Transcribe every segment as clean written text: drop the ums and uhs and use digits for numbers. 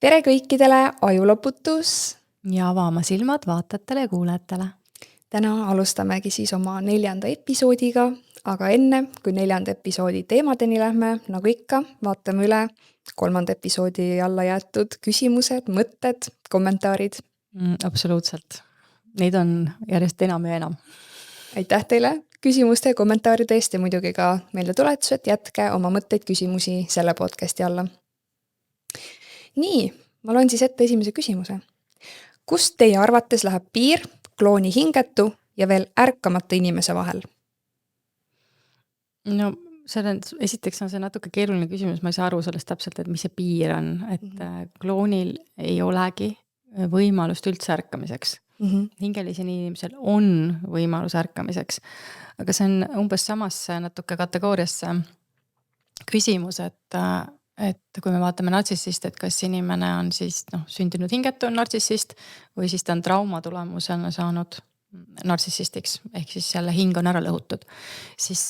Tere kõikidele, ajuloputus! Ja avama silmad vaatajatele ja kuulajatele. Täna alustamegi siis oma 4. episoodiga, aga enne, kui 4. episoodi teemadeni lähme, nagu ikka, vaatame üle 3. episoodi alla jäetud küsimused, mõtted, kommentaarid. Absoluutselt. Neid on järjest enam ja enam. Aitäh teile küsimuste ja kommentaaride eest ja muidugi ka meelde tuletus, et jätke oma mõtteid küsimusi selle podcasti alla. Nii, ma loen siis ette esimese küsimuse. Kust teie arvates läheb piir klooni hingetu ja veel ärkamata inimese vahel? No, esiteks on see natuke keeruline küsimus, ma ei saa aru sellest täpselt, et mis see piir on, et kloonil ei olegi võimalust üldse ärkamiseks. Hingelisel inimesel on võimalus ärkamiseks, aga see on umbes samasse natuke kategooriasse küsimus, et kui me vaatame nartsissist, et kas inimene on siis sündinud hingetu on nartsissist või siis ta on trauma tulemusena saanud nartsissistiks, ehk siis jälle hing on ära lõhutud, siis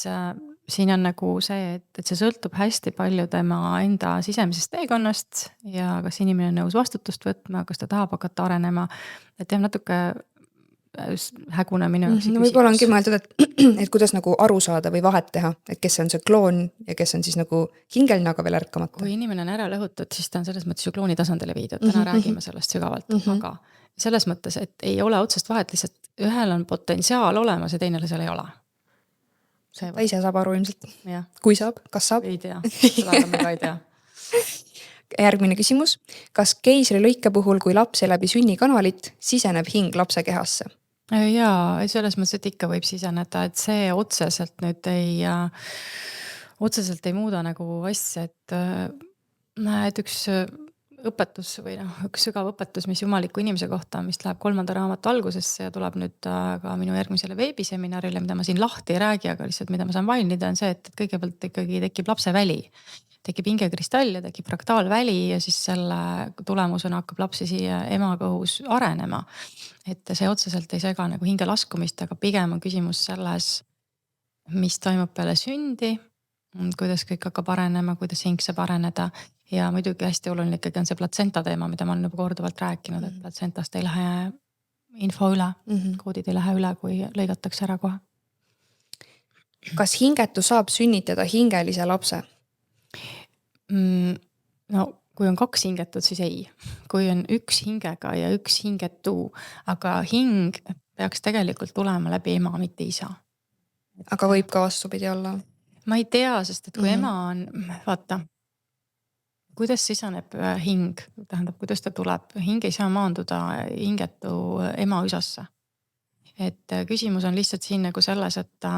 siin on nagu see, et see sõltub hästi palju tema enda sisemisest teekonnast ja kas inimene on nõus vastutust võtma, kas ta tahab hakata arenema, et teeb natuke hägune minu jaoks no võib-olla ongi mõeldud, et kuidas nagu aru saada või vahet teha, et kes on see kloon ja kes on siis nagu hingeline, aga veel ärkamata. Kui inimene on ära lõhutud, siis ta on selles mõttes ju klooni tasandile viidud, täna räägime sellest sügavalt, aga selles mõttes, et ei ole otsest vahet, lihtsalt ühel on potentsiaal olemas ja teine seal ei ole. Ta ise saab aru ilmselt. Ja. Kui saab, kas saab? Ei tea, seda me ka ei tea. Järgmine küsimus. Kas keisrilõike puhul, kui laps läbi sünnikanalit, siseneb hing lapse kehasse? Jaa, selles mõttes, et ikka võib siseneda, et see otseselt nüüd ei muuda nagu asja, et üks õpetus või üks sügav õpetus, mis jumaliku inimese kohta, mis läheb 3. raamatu algusesse ja tuleb nüüd ka minu järgmisele veebiseminarile, mida ma siin lahti ei räägi, aga lihtsalt mida ma saan mainida, on see, et kõigepealt ikkagi tekib lapse väli. Tekib hingekristall ja tekib fraktaalväli ja siis selle tulemusena hakkab lapsi siia ema kõhus arenema. Et see otseselt ei sega nagu hinge laskumist, aga pigem on küsimus selles, mis toimub peale sündi, kuidas kõik hakkab arenema, kuidas hing saab areneda ja muidugi hästi oluline ikkagi on see platsenta teema, mida ma olen juba korduvalt rääkinud, et platsentast ei lähe info üle, koodid ei lähe üle, kui lõigatakse ära kohe. Kas hingetu saab sünnitada hingelise lapse? No, kui on 2 hingetut, siis ei. Kui on 1 hingega ja 1 hingetu, aga hing peaks tegelikult tulema läbi ema, mitte isa. Aga võib ka vastupidi olla? Ma ei tea, sest et kui ema on, vaata, kuidas siseneb hing, tähendab, kuidas ta tuleb, hing ei saa maanduda hingetu ema üsasse. Et küsimus on lihtsalt siin nagu selles, et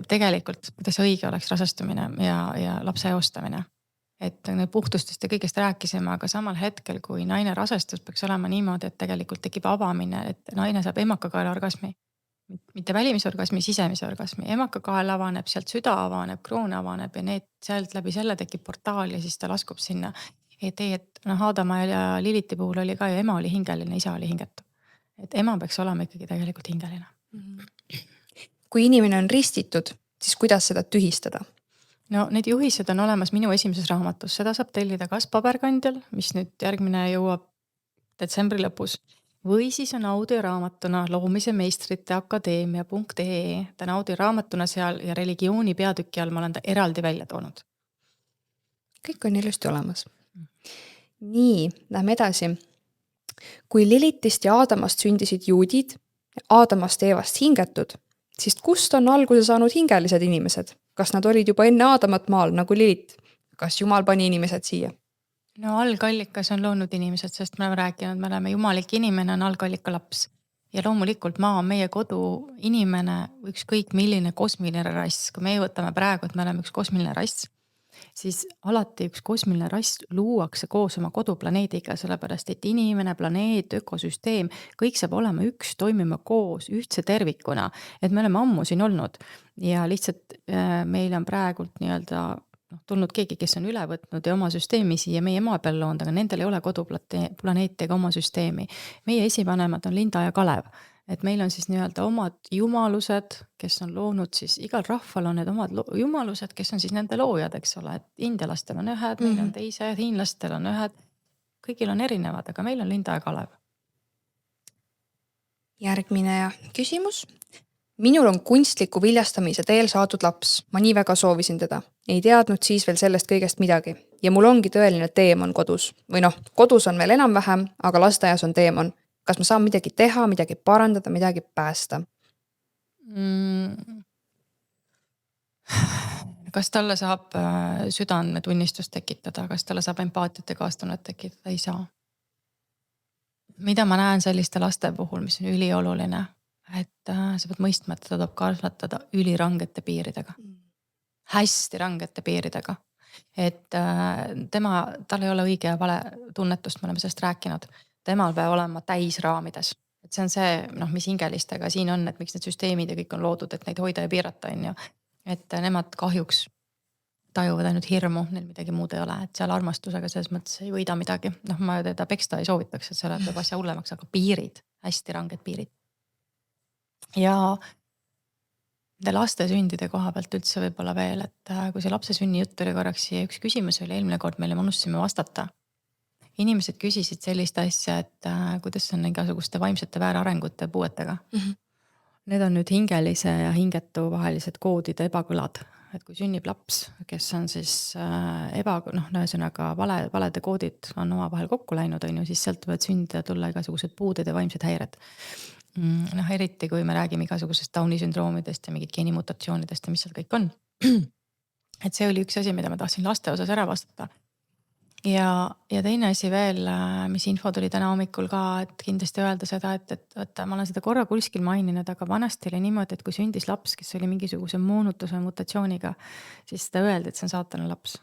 tegelikult, kuidas õige oleks rasestumine ja lapse eostamine. Et puhtustest ja kõigest rääkisime, aga samal hetkel, kui naine rasestus, peaks olema niimoodi, et tegelikult tekib avamine, et naine saab emakakaela orgasmi, mitte välimisorgasmi, sisemise orgasmi. Emakakael avaneb, sealt süda avaneb, kroon avaneb ja sealt läbi selle tekib portaal ja siis ta laskub sinna. Et Aadama ja Liliti puhul oli ka ju ema oli hingeline, isa oli hingetu. Et ema peaks olema ikkagi tegelikult hingeline. Kui inimene on ristitud, siis kuidas seda tühistada? No need juhised on olemas minu esimeses raamatus. Seda saab tellida kas paberkandjal, mis nüüd järgmine jõuab detsembri lõpus, või siis on audioraamatuna Loomise meistrite akadeemia.ee. Ta on audioraamatuna seal ja religiooni peatüki all ma olen ta eraldi välja toonud. Kõik on ilusti olemas. Nii, lähme edasi. Kui Lilitist ja Aadamast sündisid juudid, Aadamast ja Eevast hingetud, siis kust on alguse saanud hingelised inimesed? Kas nad olid juba enne Aadamat maal nagu Lilit? Kas Jumal pani inimesed siia? No algallikas on loonud inimesed, sest me oleme rääkinud, me oleme jumalik inimene, on algallika laps. Ja loomulikult maa on meie kodu, inimene, ükskõik milline kosmiline rass. Kui me võtame praegu, et me oleme üks kosmiline rass, siis alati üks kosmiline rass luuakse koos oma koduplaneediga, sellepärast et inimene, planeet, ökosüsteem, kõik saab olema üks, toimima koos, ühtse tervikuna, et me oleme ammu siin olnud ja lihtsalt meil on praegult tulnud keegi, kes on üle võtnud ja oma süsteemi siia meie maa peal loonud, aga nendel ei ole koduplaneeti ega oma süsteemi. Meie esivanemad on Linda ja Kalev. et meil on siis nii-öelda omad jumalused, kes on loonud siis, igal rahval on need omad jumalused, kes on siis nende loojad, eks ole, et indialastel on ühed, meil on teised, hiinlastel on ühed, kõigil on erinevad, aga meil on Linda ja Kalev. Järgmine küsimus. Minul on kunstliku viljastamise teel saadud laps. Ma nii väga soovisin teda. Ei teadnud siis veel sellest kõigest midagi. Ja mul ongi tõeline teemon kodus. Või noh, kodus on veel enam-vähem, aga lasteaias on teemon. Kas ma saan midagi teha, midagi parandada, midagi päästa? Kas talle saab südametunnistust tekitada, kas talle saab empaatiat ja kaastunnet tekitada? Ei saa. Mida ma näen selliste laste puhul, mis on ülioluline, et sa pead mõistma, et teda tuleb kasvatada ülirangete piiridega. Hästi rangete piiridega. Et tal ei ole õige ja vale tunnetust, me oleme sellest rääkinud. Temal peab olema täis raamides. Et see on see, mis hingelistega siin on, et miks need süsteemid ja kõik on loodud, et neid hoida ja piirata on ju. Et nemad kahjuks tajuvad ainult hirmu, neil midagi muud ei ole, et seal armastusega selles mõttes ei võida midagi. Ma teda peksta ei soovitaks, et see läheb asja hullemaks, aga piirid, hästi ranged piirid. Ja laste sündide koha pealt üldse võib-olla veel, et kui see lapse sünni jutt oli korraks ja üks küsimus oli eelmine kord, mille me unustasime vastata. Inimesed küsisid sellist asja, et kuidas on igasuguste vaimsete väärarengute puuetega. Need on nüüd hingelise ja hingetu vahelised koodide ebakõlad. Et kui sünnib laps, kes on siis ühesõnaga valede koodid on omavahel kokku läinud, siis sealt võivad sündida tulla igasugused puuded ja vaimsed häired. Eriti kui me räägime igasugusest Downi sündroomidest ja mingid geenimutatsioonidest ja mis seal kõik on. Et see oli üks asi, mida ma tahtsin laste osas ära vastata. Ja teine asi veel, mis info tuli täna hommikul ka, et kindlasti öelda seda, et ma olen seda korra kuskil maininud, aga vanasti oli niimoodi, et kui sündis laps, kes oli mingisuguse moonutuse mutatsiooniga, siis seda öeldi, et see on saatana laps.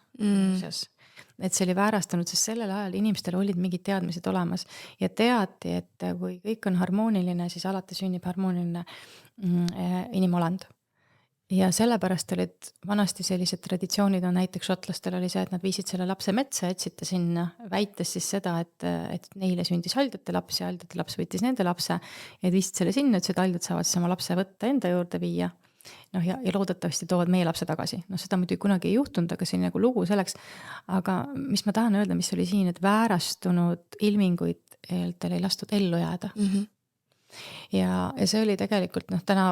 Et see oli väärastanud, sest sellel ajal inimestel olid mingid teadmised olemas ja teati, et kui kõik on harmooniline, siis alati sünnib harmooniline inimolend. Ja sellepärast olid vanasti sellised traditsioonid on näiteks šotlastel oli see, et nad viisid selle lapse metsa, etsite sinna, väites siis seda, et neile sündis haldjate laps ja haldjate laps võttis nende lapse ja viisid selle sinna, et haldjad saavad siis oma lapse võtta enda juurde viia. Ja loodetavasti toovad meie lapse tagasi. Seda muidu kunagi ei juhtunud, aga see nagu lugu selleks. Aga mis ma tahan öelda, mis oli siin, et väärastunud ilminguid ei lastud ellu jääda. Ja see oli tegelikult, täna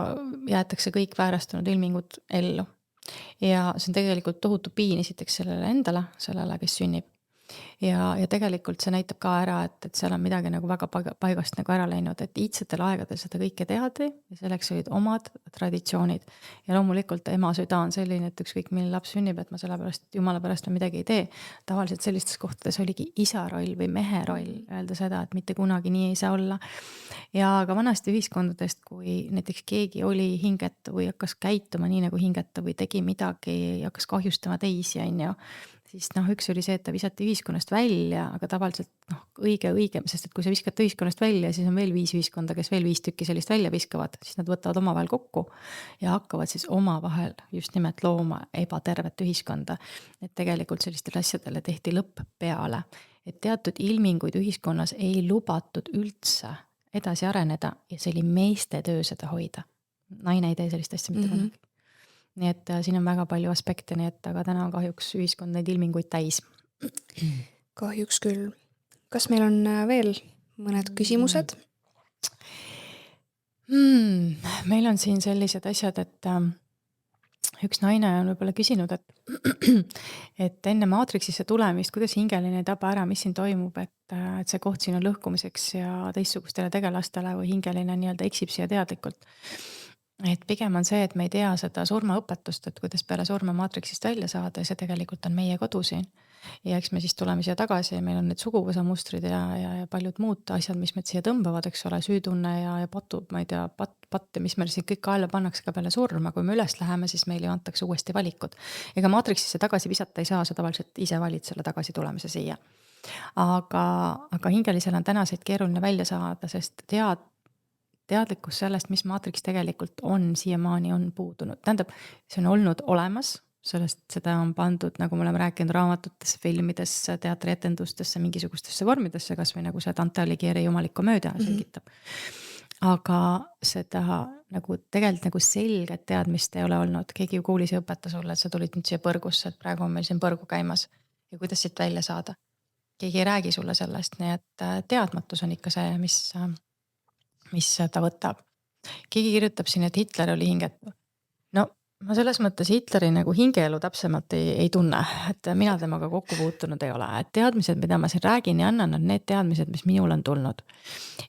jäetakse kõik väärastunud ilmingud ellu. Ja see on tegelikult tohutu piin esiteks sellele endale, sellele, kes sünnib. Ja tegelikult see näitab ka ära, et seal on midagi nagu väga paigast nagu ära läinud, et iidsetel aegadel seda kõike tehati ja selleks olid omad traditsioonid. Ja loomulikult ema süda on selline, et ükskõik milline laps sünnib, et ma sellepärast, jumala pärast ma midagi ei tee. Tavaliselt sellistes kohtades oligi isa roll või mehe roll öelda seda, et mitte kunagi nii ei saa olla. Ja ka vanasti ühiskondadest, kui näiteks keegi oli hingetu või hakkas käituma nii nagu hingetu või tegi midagi ja hakkas kahjustama teisi, siis üks oli see, et ta visati ühiskonnast välja, aga tavaliselt õige, sest et kui sa viskad ühiskonnast välja, siis on veel 5 ühiskonda, kes veel 5 tükki sellist välja viskavad, siis nad võtavad omavahel kokku ja hakkavad siis omavahel just nimelt looma ebatervet ühiskonda. Et tegelikult sellistele asjadele tehti lõpp peale, et teatud ilminguid ühiskonnas ei lubatud üldse edasi areneda ja see oli meeste töö seda hoida. Naine ei tee sellist asja mitte kunagi. Nii et siin on väga palju aspekte, nii et aga täna on kahjuks ühiskond neid ilminguid täis. Kahjuks küll. Kas meil on veel mõned küsimused? Meil on siin sellised asjad, et üks naine on võib-olla küsinud, et enne maatriksisse tulemist, kuidas hingeline ei taba ära, mis siin toimub, et see koht siin on lõhkumiseks ja teistsugustele tegelastele või hingeline nii-öelda eksib siia teadlikult. Et pigem on see, et me ei tea seda surmaõpetust, et kuidas peale surma maatriksist välja saada ja see tegelikult on meie kodu siin. Ja eks me siis tuleme siia tagasi ja meil on need suguvõsamustrid ja paljud muud asjad, mis meid siia tõmbavad, eks ole, süütunne ja patud, ma ei tea, patte, mis meil siin kõik kaela pannakse ka peale surma. Kui me üles läheme, siis meile antakse uuesti valikud. Ega maatriksisse tagasi visata ei saa, sa tavaliselt ise valid selle tagasi tulemise siia. Aga hingelisel on tänaseid keeruline välja saada, sest teadlikkus sellest, mis maatriks tegelikult on, siiamaani on puudunud. Tähendab, see on olnud olemas, sellest seda on pandud, nagu me oleme rääkinud, raamatutesse, filmidesse, teatrietendustesse, mingisugustesse vormidesse, kas või nagu see Dante Alighieri jumalikku mööda selgitab. aga seda nagu tegelikult nagu selget teadmist ei ole olnud. Keegi ju koolis ei õpeta sulle, et sa tulid nüüd siia põrgusse, et praegu on meil siin põrgu käimas ja kuidas siit välja saada. Keegi ei räägi sulle sellest, nii et teadmatus on ikka see, mis ta võtab. Keegi kirjutab siin, et Hitler oli hingetu. No ma selles mõttes Hitleri nagu hingeelu täpsemalt ei tunne, et mina temaga kokku puutunud ei ole. Et teadmised, mida ma siin räägin ja annan, on need teadmised, mis minul on tulnud.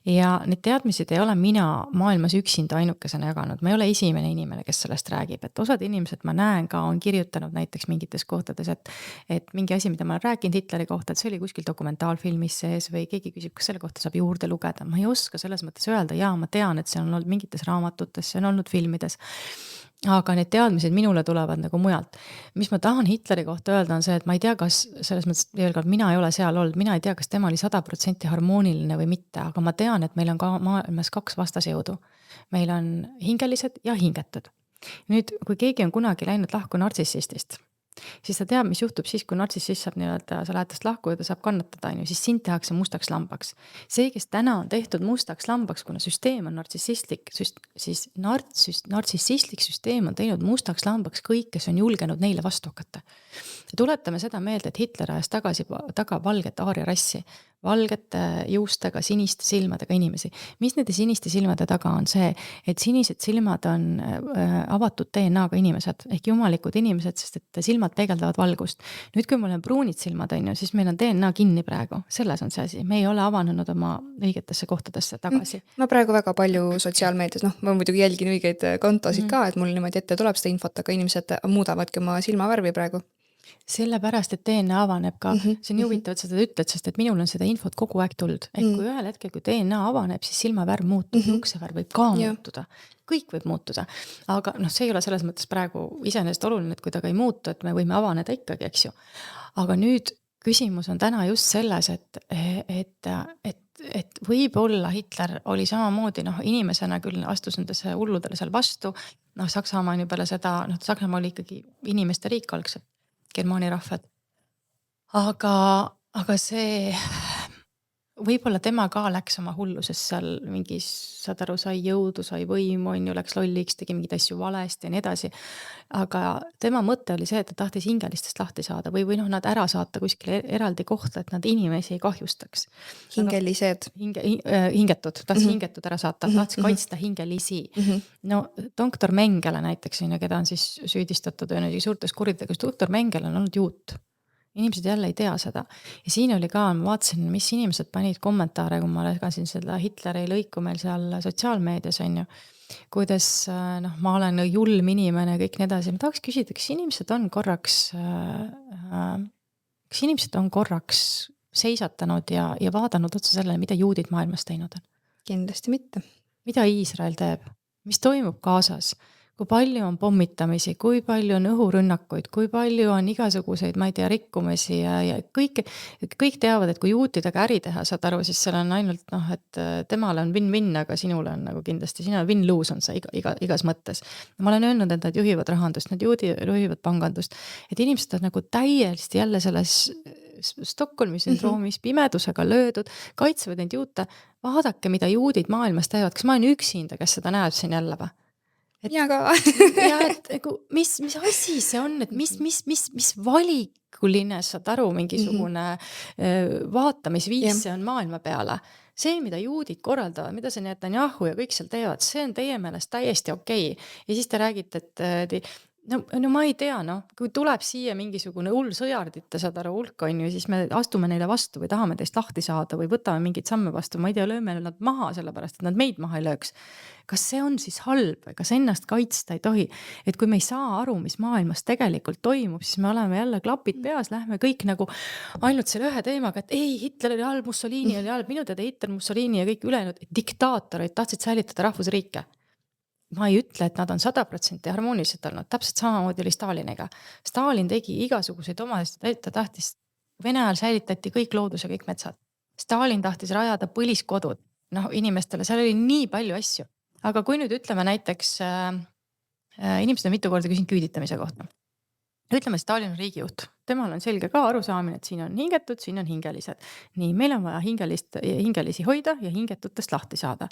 Ja need teadmised ei ole mina maailmas üksinda ainukesena jaganud. Ma ei ole esimene inimene, kes sellest räägib. Et osad inimesed ma näen ka on kirjutanud näiteks mingites kohtades, et mingi asi, mida ma olen rääkinud Hitleri kohta, et see oli kuskil dokumentaalfilmis sees või keegi küsib, kas selle kohta saab juurde lugeda. Ma ei oska selles mõttes öelda, jaa, ma tean, et see on olnud mingites raamatutes, see on olnud filmides. Aga need teadmised minule tulevad nagu mujalt. Mis ma tahan Hitleri kohta öelda on see, et ma ei tea, kas selles mõttes, mina ei ole seal olnud, mina ei tea, kas tema oli 100% harmooniline või mitte, aga ma tean, et meil on ka maailmas 2 vastasjõudu. Meil on hingelised ja hingetud. Nüüd, kui keegi on kunagi läinud lahku nartsissistist, siis ta teab, mis juhtub siis, kui nartsissist saab nii-öelda, sa lähed tast lahku ja ta saab kannatada, siis sind tehakse mustaks lambaks. See, kes täna on tehtud mustaks lambaks, kuna süsteem on nartsissistlik, siis nartsissistlik süsteem on teinud mustaks lambaks kõik, kes on julgenud neile vastu hakata. Ja tuletame seda meelde, et Hitler ajas taga valget aaria rassi, valgete juustega, siniste silmadega inimesi. Mis nende siniste silmade taga on see, et sinised silmad on avatud DNA-ga inimesed, ehk jumalikud inimesed, sest et silmad peegeldavad valgust. Nüüd, kui meil on pruunid silmad, siis meil on DNA kinni praegu. Selles on see asi. Me ei ole avanenud oma õigetesse kohtadesse tagasi. Ma praegu väga palju sotsiaalmeedias, ma muidugi jälgin õigeid kontosid ka, et mul niimoodi ette tuleb seda infot, aga inimesed muudavadki oma silmavärvi praegu. Sellepärast, et DNA avaneb ka, see on huvitav, et sa seda ütled, sest et minul on seda infot kogu aeg tulnud. Ehk kui ühel hetkel, kui DNA avaneb, siis silmavärv muutub, juuksevärv võib ka muutuda. Kõik võib muutuda. Aga see ei ole selles mõttes praegu iseenesest oluline, et kui ta ka ei muutu, et me võime avaneda ikkagi, eks ju. Aga nüüd küsimus on täna just selles, et võib-olla Hitler oli samamoodi, inimesena küll astus nendesse hulludele seal vastu. Saksamaa on ju peale seda, Saksamaa oli ikkagi inimeste riik algselt. Germaani rahvad. Aga see võib-olla tema ka läks oma hulluses seal mingis, saad aru, sai jõudu, sai võimu, läks lolliks, tegi mingeid asju valesti ja nii edasi. Aga tema mõte oli see, et ta tahtis hingelistest lahti saada või nad ära saata kuskile eraldi kohta, et nad inimesi ei kahjustaks. Hingelised. Hingetud, tahtis hingetud ära saata, tahtis kaitsta hingelisi. Doktor Mengele näiteks, keda on siis süüdistatud suurtes kuritegus, doktor Mengele on olnud juut. Inimesed jälle ei tea seda. Ja siin oli ka, ma vaatasin, mis inimesed panid kommentaare, kui ma legasin seda Hitleri lõiku meil seal sotsiaalmeedias on ju. Kuidas ma olen julm inimene ja kõik nii edasi. Ma tahaks küsida, kas inimesed on korraks seisatanud ja vaadanud otsa sellele, mida juudid maailmas teinud on? Kindlasti mitte. Mida Iisrael teeb? Mis toimub Gazas? Kui palju on pommitamisi, kui palju on õhurünnakuid, kui palju on igasuguseid, ma ei tea, rikkumisi ja kõik teavad, et kui juutidega äri teha, saad aru, siis seal on ainult, et temale on win-win, aga sinule on nagu kindlasti, sinule win-lose on see igas mõttes. Ma olen öelnud, et nad juhivad rahandust, nad juhivad pangandust, et inimesed on nagu täiesti jälle selles Stockholmi sündroomis pimedusega löödud, kaitsevad end juute, vaadake, mida juudid maailmas teevad, kas ma olen üksinda, kes seda näeb siin jälle või? Ja ka. Ja et mis asi see on, et mis valikuline, saad aru, mingisugune vaatamisviis see on maailma peale. See, mida juudid korraldavad, mida see Netanyahu ja kõik seal teevad, see on teie meelest täiesti okei. Ja siis te räägite, et no ma ei tea, kui tuleb siia mingisugune hull sõjardite, saad aru, hulk on ju, siis me astume neile vastu või tahame teist lahti saada või võtame mingid samme vastu, ma ei tea, lööme nad maha sellepärast, et nad meid maha ei lööks. Kas see on siis halb või kas ennast kaitsta ei tohi? Et kui me ei saa aru, mis maailmas tegelikult toimub, siis me oleme jälle klapid peas, lähme kõik nagu ainult selle ühe teemaga, et ei, Hitler oli halb, Mussolini oli halb, minu teada Hitler, Mussolini ja kõik ülejäänud diktaatorid tahtsid säilitada rahvusriike. Ma ei ütle, et nad on 100% harmoonilised olnud, täpselt samamoodi oli Staliniga. Stalin tegi igasuguseid omasid, ta tahtis, Vene ajal säilitati kõik loodus ja kõik metsad. Stalin tahtis rajada põliskodud, inimestele, seal oli nii palju asju. Aga kui nüüd ütleme näiteks, inimesed on mitu korda küsinud küüditamise kohta. ütleme, Stalin on riigijuht, temal on selge ka arusaamine, et siin on hingetud, siin on hingelised. Nii, meil on vaja hingelisi hoida ja hingetutest lahti saada.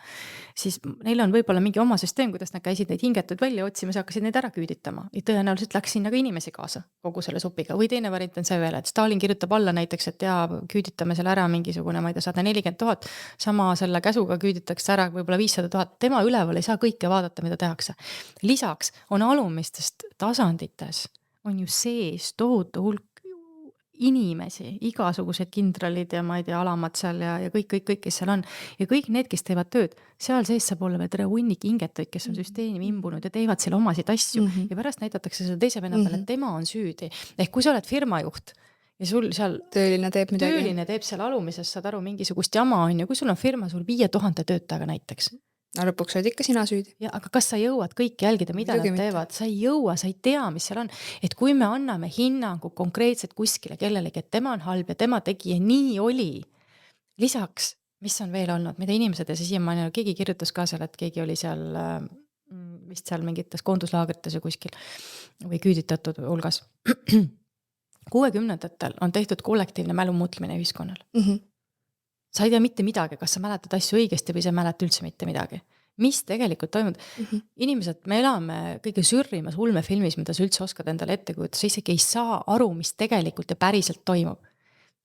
Siis neil on võib-olla mingi oma süsteem, kuidas nad käisid neid hingetuid välja otsimas ja hakkasid neid ära küüditama. Ja tõenäoliselt läks sinna ka inimesi kaasa kogu selle supiga. Või teine variant on see veel, et Stalin kirjutab alla näiteks, et küüditame selle ära mingisugune, ma ei tea, 140 000, sama selle käsuga küüditakse ära võib-olla 500 000. Tema üleval ei saa kõike vaadata, mida tehakse. Lisaks on alumistest tasandites on ju sees tohutu hulk inimesi, igasugused kindralid ja ma ei tea, alamad seal ja kõik, kes seal on. Ja kõik need, kes teevad tööd, seal sees saab olla veel hunnik hingetuid, kes on süsteemi imbunud ja teevad seal omasid asju. Ja pärast näidatakse selle teise venna peale, et tema on süüdi. Ehk kui sa oled firmajuht ja sul seal tööline teeb seal alumises, saad aru, mingisugust jama on ja kui sul on firma, sul 5000 töötajaga näiteks. No lõpuks oled ikka sina süüdi. Ja, aga kas sa jõuad kõike jälgida, mida nad teevad? Sa ei jõua, sa ei tea, mis seal on. Et kui me anname hinnangu konkreetselt kuskile kellelegi, et tema on halb ja tema tegi ja nii oli. Lisaks, mis on veel olnud, mida inimesed ja siiamaani keegi kirjutas ka seal, et keegi oli seal vist seal mingites koonduslaagrites ja kuskil või küüditatud hulgas. 60-ndatel on tehtud kollektiivne mälu muutmine ühiskonnal. Sa ei tea mitte midagi, kas sa mäletad asju õigesti või sa mäleta üldse mitte midagi. Mis tegelikult toimub? Inimesed, me elame kõige sürrimas ulmefilmis, mida sa üldse oskad endale ette kujutada, sa isegi ei saa aru, mis tegelikult ja päriselt toimub.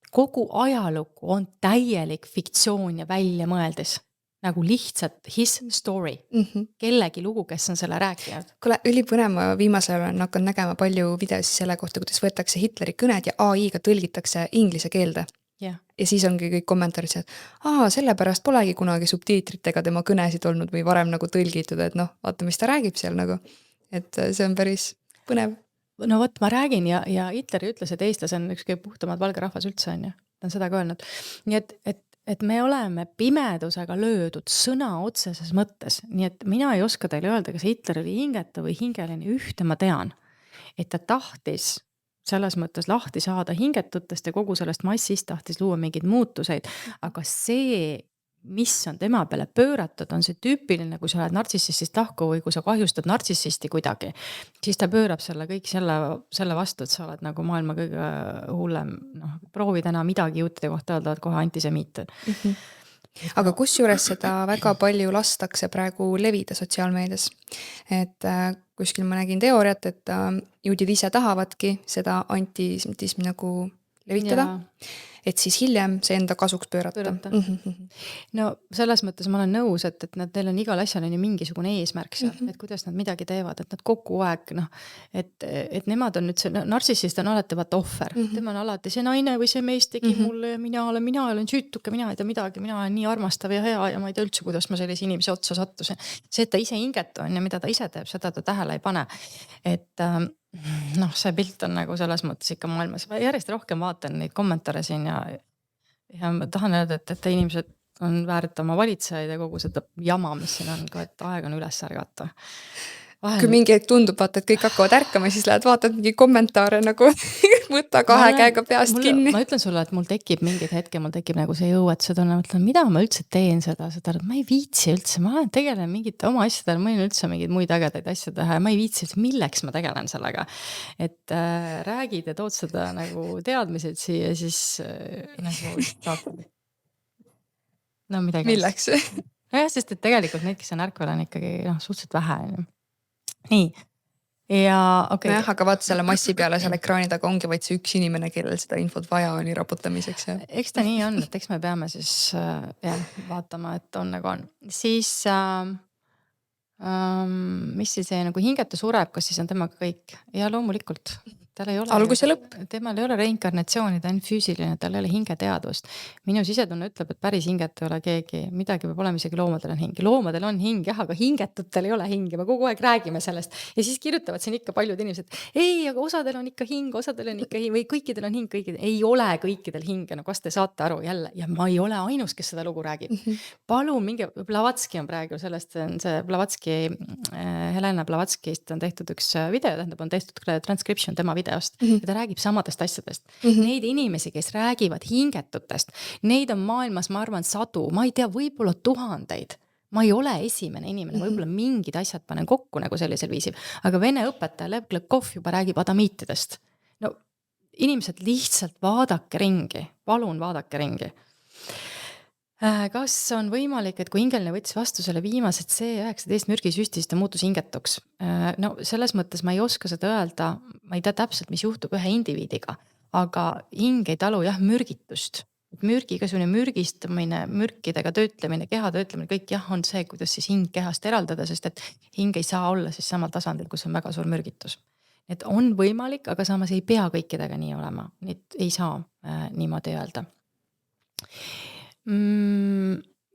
Kogu ajalugu on täielik fiktsioon ja välja mõeldes. Nagu lihtsalt his story. Kellegi lugu, kes on selle rääkinud. Kuule, ülipõnev, ma viimasel olen hakanud nägema palju videosi selle kohta, kuidas võetakse Hitleri kõned ja AI-ga tõlgitakse inglise keelde. Ja siis ongi kõik kommentaarid seal, et sellepärast polegi kunagi subtiitritega tema kõnesid olnud või varem nagu tõlgitud, et noh, vaata, mis ta räägib seal nagu. Et see on päris põnev. No võt, ma räägin ja Hitler ütles, et eestlased on üks kõige puhtamad valge rahvas üldse on ju. Ta on seda ka öelnud. Nii et me oleme pimedusega löödud sõna otseses mõttes. Nii et mina ei oska teile öelda, kas Hitler oli hingeta või hingeline. Ühte ma tean, et ta tahtis selles mõttes lahti saada hingetutest ja kogu sellest massist tahtis luua mingid muutuseid, aga see, mis on tema peale pööratud, on see tüüpiline, kui sa oled nartsissistist lahku või kui sa kahjustad nartsissisti kuidagi, siis ta pöörab selle kõik selle vastu, et sa oled nagu maailma kõige hullem, proovi täna midagi juutide kohta öelda, et kohe antisemiit. Aga kusjuures seda väga palju lastakse praegu levida sotsiaalmeedias. Et kuskil ma nägin teooriat, et juudid ise tahavadki seda antisemitismi nagu levitada. Et siis hiljem see enda kasuks pöörata. No selles mõttes ma olen nõus, et neil on igal asjal on ju mingisugune eesmärk seal, et kuidas nad midagi teevad, et nad kogu aeg, et nemad on nüüd see, nartsissist on alati vaata ohver, tema on alati see naine või see mees tegi mulle ja mina olen süütuke, mina ei tea midagi, mina olen nii armastav ja hea ja ma ei tea üldse, kuidas ma sellise inimese otsa sattusin. See, et ta ise hinget on ja mida ta ise teeb, seda ta tähele ei pane. Et see pilt on nagu selles mõttes ikka maailmas. Ma järjest rohkem vaatan neid kommentaare siin ja ma tahan öelda, et inimesed on väärt oma valitsejaid ja kogu seda jama, mis siin on ka, et aeg on üles ärgata. Kui mingi hetk tundub, vaata, et kõik hakkavad ärkama, siis lähed vaatad mingi kommentaare nagu võtta kahe käega peast kinni. Ma ütlen sulle, et mul tekib mingid hetke, mul tekib nagu see jõuetuse tunne, mõtlen, mida ma üldse teen seda, ma ei viitsi üldse, ma tegelen mingite oma asjadel, ma ei üldse mingeid muid ägedaid asju teha ja ma ei viitsi üldse, milleks ma tegelen sellega. Et räägid ja tood seda nagu teadmised siia, siis nagu no midagi. Milleks? Jah, sest et tegelikult neid, kes on ärkvel, on ikkagi suhteliselt vähe. Nii. Ja okei. Okay. Aga vaata selle massi peale seal ekraani taga ongi vaid see üks inimene, kellel seda infot vaja on raputamiseks. Ja. Eks ta nii on, et eks me peame siis vaatama, et on nagu on. Siis mis siis see nagu hingeta sureb, kas siis on temaga kõik? Ja loomulikult. Algus ja lõpp. Temal ei ole reinkarnatsiooni, ta on füüsiline, tal ei ole hingeteadvust. Minu sisetunne ütleb, et päris hinget ei ole keegi, midagi peab olema, isegi loomadel on hing. Loomadel on hing, jah, aga hingetutel ei ole hingi, me kogu aeg räägime sellest. Ja siis kirjutavad siin ikka paljud inimesed, ei, aga osadel on ikka hing, osadel on ikka hing, või kõikidel on hing, kõikidel. Ei ole kõikidel hinge, no kas te saate aru jälle, ja ma ei ole ainus, kes seda lugu räägib. Palun mingi, Blavatski on praegu sellest, see Blavatski, Helena Blavatskist on tehtud üks video, tähendab, on tehtud transcription tema videost ja ta räägib samadest asjadest. Neid inimesi, kes räägivad hingetutest, neid on maailmas, ma arvan, 100, ma ei tea, võib-olla 1000. ma ei ole esimene inimene, võib-olla mingid asjad panen kokku nagu sellisel viisil, aga vene õpetaja Lev Glõkov juba räägib adamiitidest. No inimesed lihtsalt vaadake ringi, palun vaadake ringi. Kas on võimalik, et kui hingeline võttis vastu selle viimased C19 mürgisüsti, siis ta muutus hingetuks? No selles mõttes ma ei oska seda öelda, ma ei tea täpselt, mis juhtub ühe indiviidiga, aga hing ei talu jah mürgitust. Mürgiga selline mürgistamine, mürkidega töötlemine, keha töötlemine, kõik jah on see, kuidas siis hing kehast eraldada, sest et hing ei saa olla siis samal tasandil, kus on väga suur mürgitus. Et on võimalik, aga samas ei pea kõikidega nii olema, neid ei saa niimoodi öelda.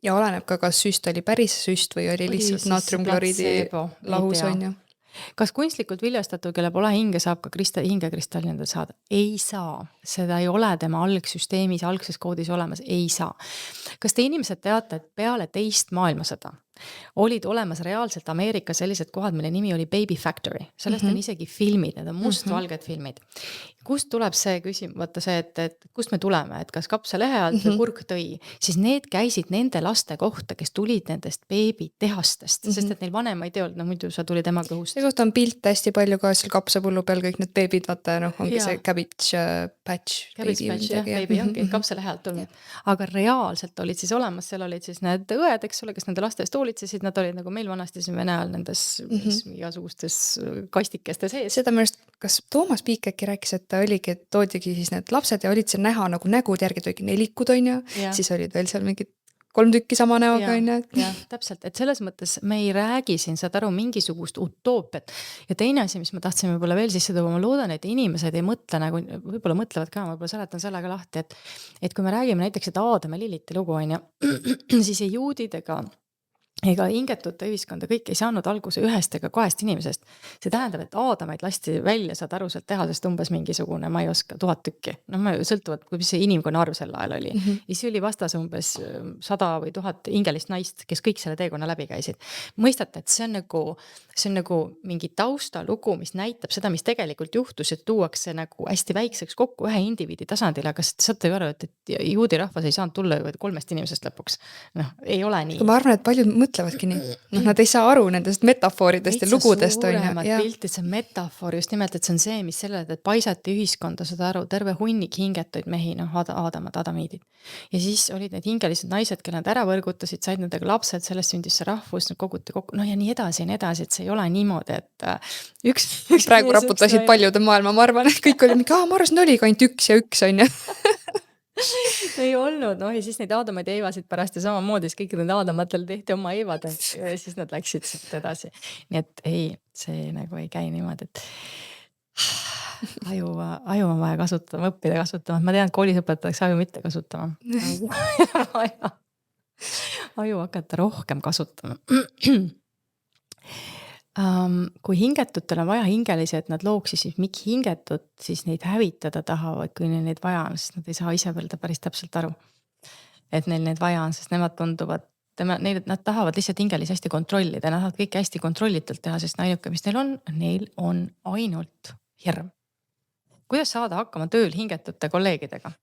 Ja oleneb ka, kas süst oli päris süst või oli lihtsalt naatriumkloriidi lahus on ju. Kas kunstlikult viljastatud, kelle pole hinge, saab ka hingekristall nendel saada? Ei saa. Seda ei ole tema algsüsteemis, algses koodis olemas. Ei saa. Kas te inimesed teate, et peale teist maailmasõda olid olemas reaalselt Ameerikas sellised kohad, mille nimi oli Baby Factory. Sellest on isegi filmid, need on mustvalged filmid. Kust tuleb see küsimus, vaata see, et kust me tuleme, et kas kapsalehe alt või kurk tõi, siis need käisid nende laste kohta, kes tulid nendest beebitehastest, sest et neil vanemaid ei olnud, no muidu sa tuli tema kõhust. Ja kohta on pilt hästi palju ka seal kapsapullu peal, kõik need beebid, vaata, ongi see cabbage patch. Cabbage patch, jah, baby ongi kapsalehe alt tulnud. Aga reaalselt olid siis olemas, seal olid siis need õed, eks ole, kes nende lastest hoolitsesid, nad olid nagu meil vanasti siin Vene ajal nendes igasugustes kastikeste sees. Seda mõnest, kas Toomas Piik äkki rääkis, et ta oligi, et toodigi siis need lapsed ja olid see näha nagu nägud järgi toigi 4 on ju, siis olid veel seal mingid 3 tükki sama näoga on ju. Jah, täpselt, et selles mõttes me ei räägi siin, saad aru, mingisugust utoopiat. Ja teine asi, mis ma tahtsin võib-olla veel sisse tuua, ma loodan, et inimesed ei mõtle nagu, võib-olla mõtlevad ka, ma võib-olla seletan sellega lahti, et kui me räägime näiteks, et Aadam ja Liliti lugu on ju, siis ei juudid ega hingetute ühiskonda kõik ei saanud alguse ühest ega 2 inimesest. See tähendab, et Aadamaid lasti välja, saad aru sealt tehasest umbes mingisugune, ma ei oska, 1000 tükki. No ma sõltuvad, mis see inimkonna arv sel ajal oli. Ja siis oli vastas umbes 100 või 1000 hingelist naist, kes kõik selle teekonna läbi käisid. Mõistate, et see on nagu mingi taustalugu, mis näitab seda, mis tegelikult juhtus, et tuuakse nagu hästi väikseks kokku ühe indiviidi tasandil, aga saate ju aru, et juudi rahvas ei saanud tulla 3 inimesest lõpuks. No, ei ole nii. Ma arvan, et paljud mõtlevadki nii. Nad ei saa aru nendest metafooridest ja lugudest. Piltid, see on metafoor just nimelt, et see on see, mis selle, et paisati ühiskonda, seda aru, terve hunnik hingetuid mehi, adamiidid. Ja siis olid need hingelised naised, kelle nad ära võrgutasid, said nendega lapsed, sellest sündis see rahvus, nad koguti kokku, no ja nii edasi, et see ei ole niimoodi, et üks praegu raputasid paljude maailma, ma arvan, et kõik oli mingi, ma arvasin, oligi ainult 1 ja 1 on ju. ei olnud, ja siis neid Aadamaid ja Eevasid pärast ja samamoodi, siis kõik need Aadamatel tehti oma Eevad ja siis nad läksid siit edasi. Nii et ei, see nagu ei käi niimoodi, et aju on vaja kasutama, õppida kasutama. Ma tean, et koolis õpetatakse aju mitte kasutama. Aju hakata rohkem kasutama. Kui hingetutel on vaja hingelisi, et nad looksid siis mingi hingetut, siis neid hävitada tahavad, kui neil neid vaja on, sest nad ei saa ise öelda päris täpselt aru, et neil neid vaja on, sest nemad tunduvad, nad tahavad lihtsalt hingelisi hästi kontrollida, nad tahavad kõike hästi kontrollitult teha, sest ainuke, mis neil on ainult hirm. Kuidas saada hakkama tööl hingetute kolleegidega?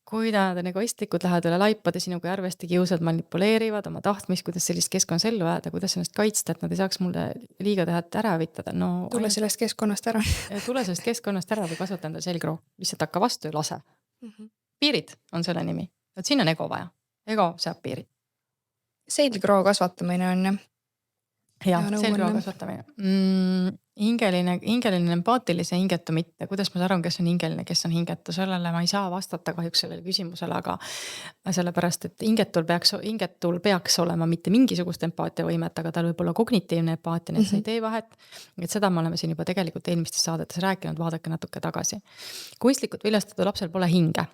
Kui nad on egoistlikud, lähevad üle laipade sinuga järvesti kiusad, manipuleerivad oma tahtmist, kuidas sellist keskkonna ellu jääda, kuidas ennast kaitsta, et nad ei saaks mulle liiga teha, et ära vitada. No, tule sellest keskkonnast ära. Tule sellest keskkonnast ära või kasvata enda selgroo. Lihtsalt hakka vastu ja lase. Piirid on selle nimi. Siin on ego vaja. Ego seab piirid. Selgroo kasvatamine on jah. Ja, selgroo kasvatamine. Hingeline, empaatilise hingetu mitte. Kuidas ma arvan, kes on hingeline, kes on hingetu? Sellele ma ei saa vastata kahjuks sellele küsimusele, aga sellepärast, et hingetul peaks olema mitte mingisugust empaatiavõimet, aga tal võib olla kognitiivne empaatia, nii et see ei tee vahet. Et seda me oleme siin juba tegelikult eelmistes saadetes rääkinud, vaadake natuke tagasi. Kunstlikult viljastatud lapsel pole hinge.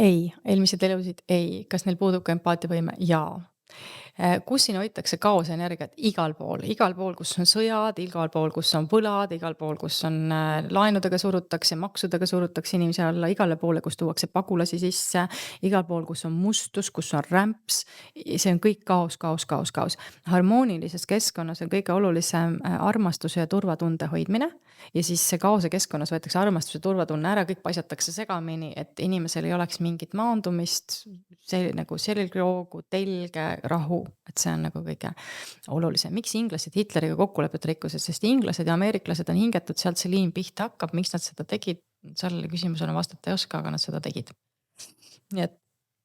Ei, eelmised elusid ei. Kas neil puudub ka empaatiavõime? Jaa. Kus siin hoitakse kaosenergiat? Igal pool, kus on sõjad, igal pool, kus on võlad, igal pool, kus on laenudega surutakse, maksudega surutakse inimese alla, igale poole, kus tuuakse pagulasi sisse, igal pool, kus on mustus, kus on rämps, see on kõik kaos. Harmoonilises keskkonnas on kõige olulisem armastuse ja turvatunde hoidmine ja siis see kaose keskkonnas võetakse armastuse ja turvatunne ära, kõik paisatakse segamini, et inimesel ei oleks mingit maandumist, see nagu selgroogu, telge, rahu, et see on nagu kõige olulisem. Miks inglased Hitleriga kokkulepet rikkusid, sest inglased ja ameeriklased on hingetud, sealt see liin pihta hakkab, miks nad seda tegid, sellele küsimusele vastata ei oska, aga nad seda tegid. Nii et,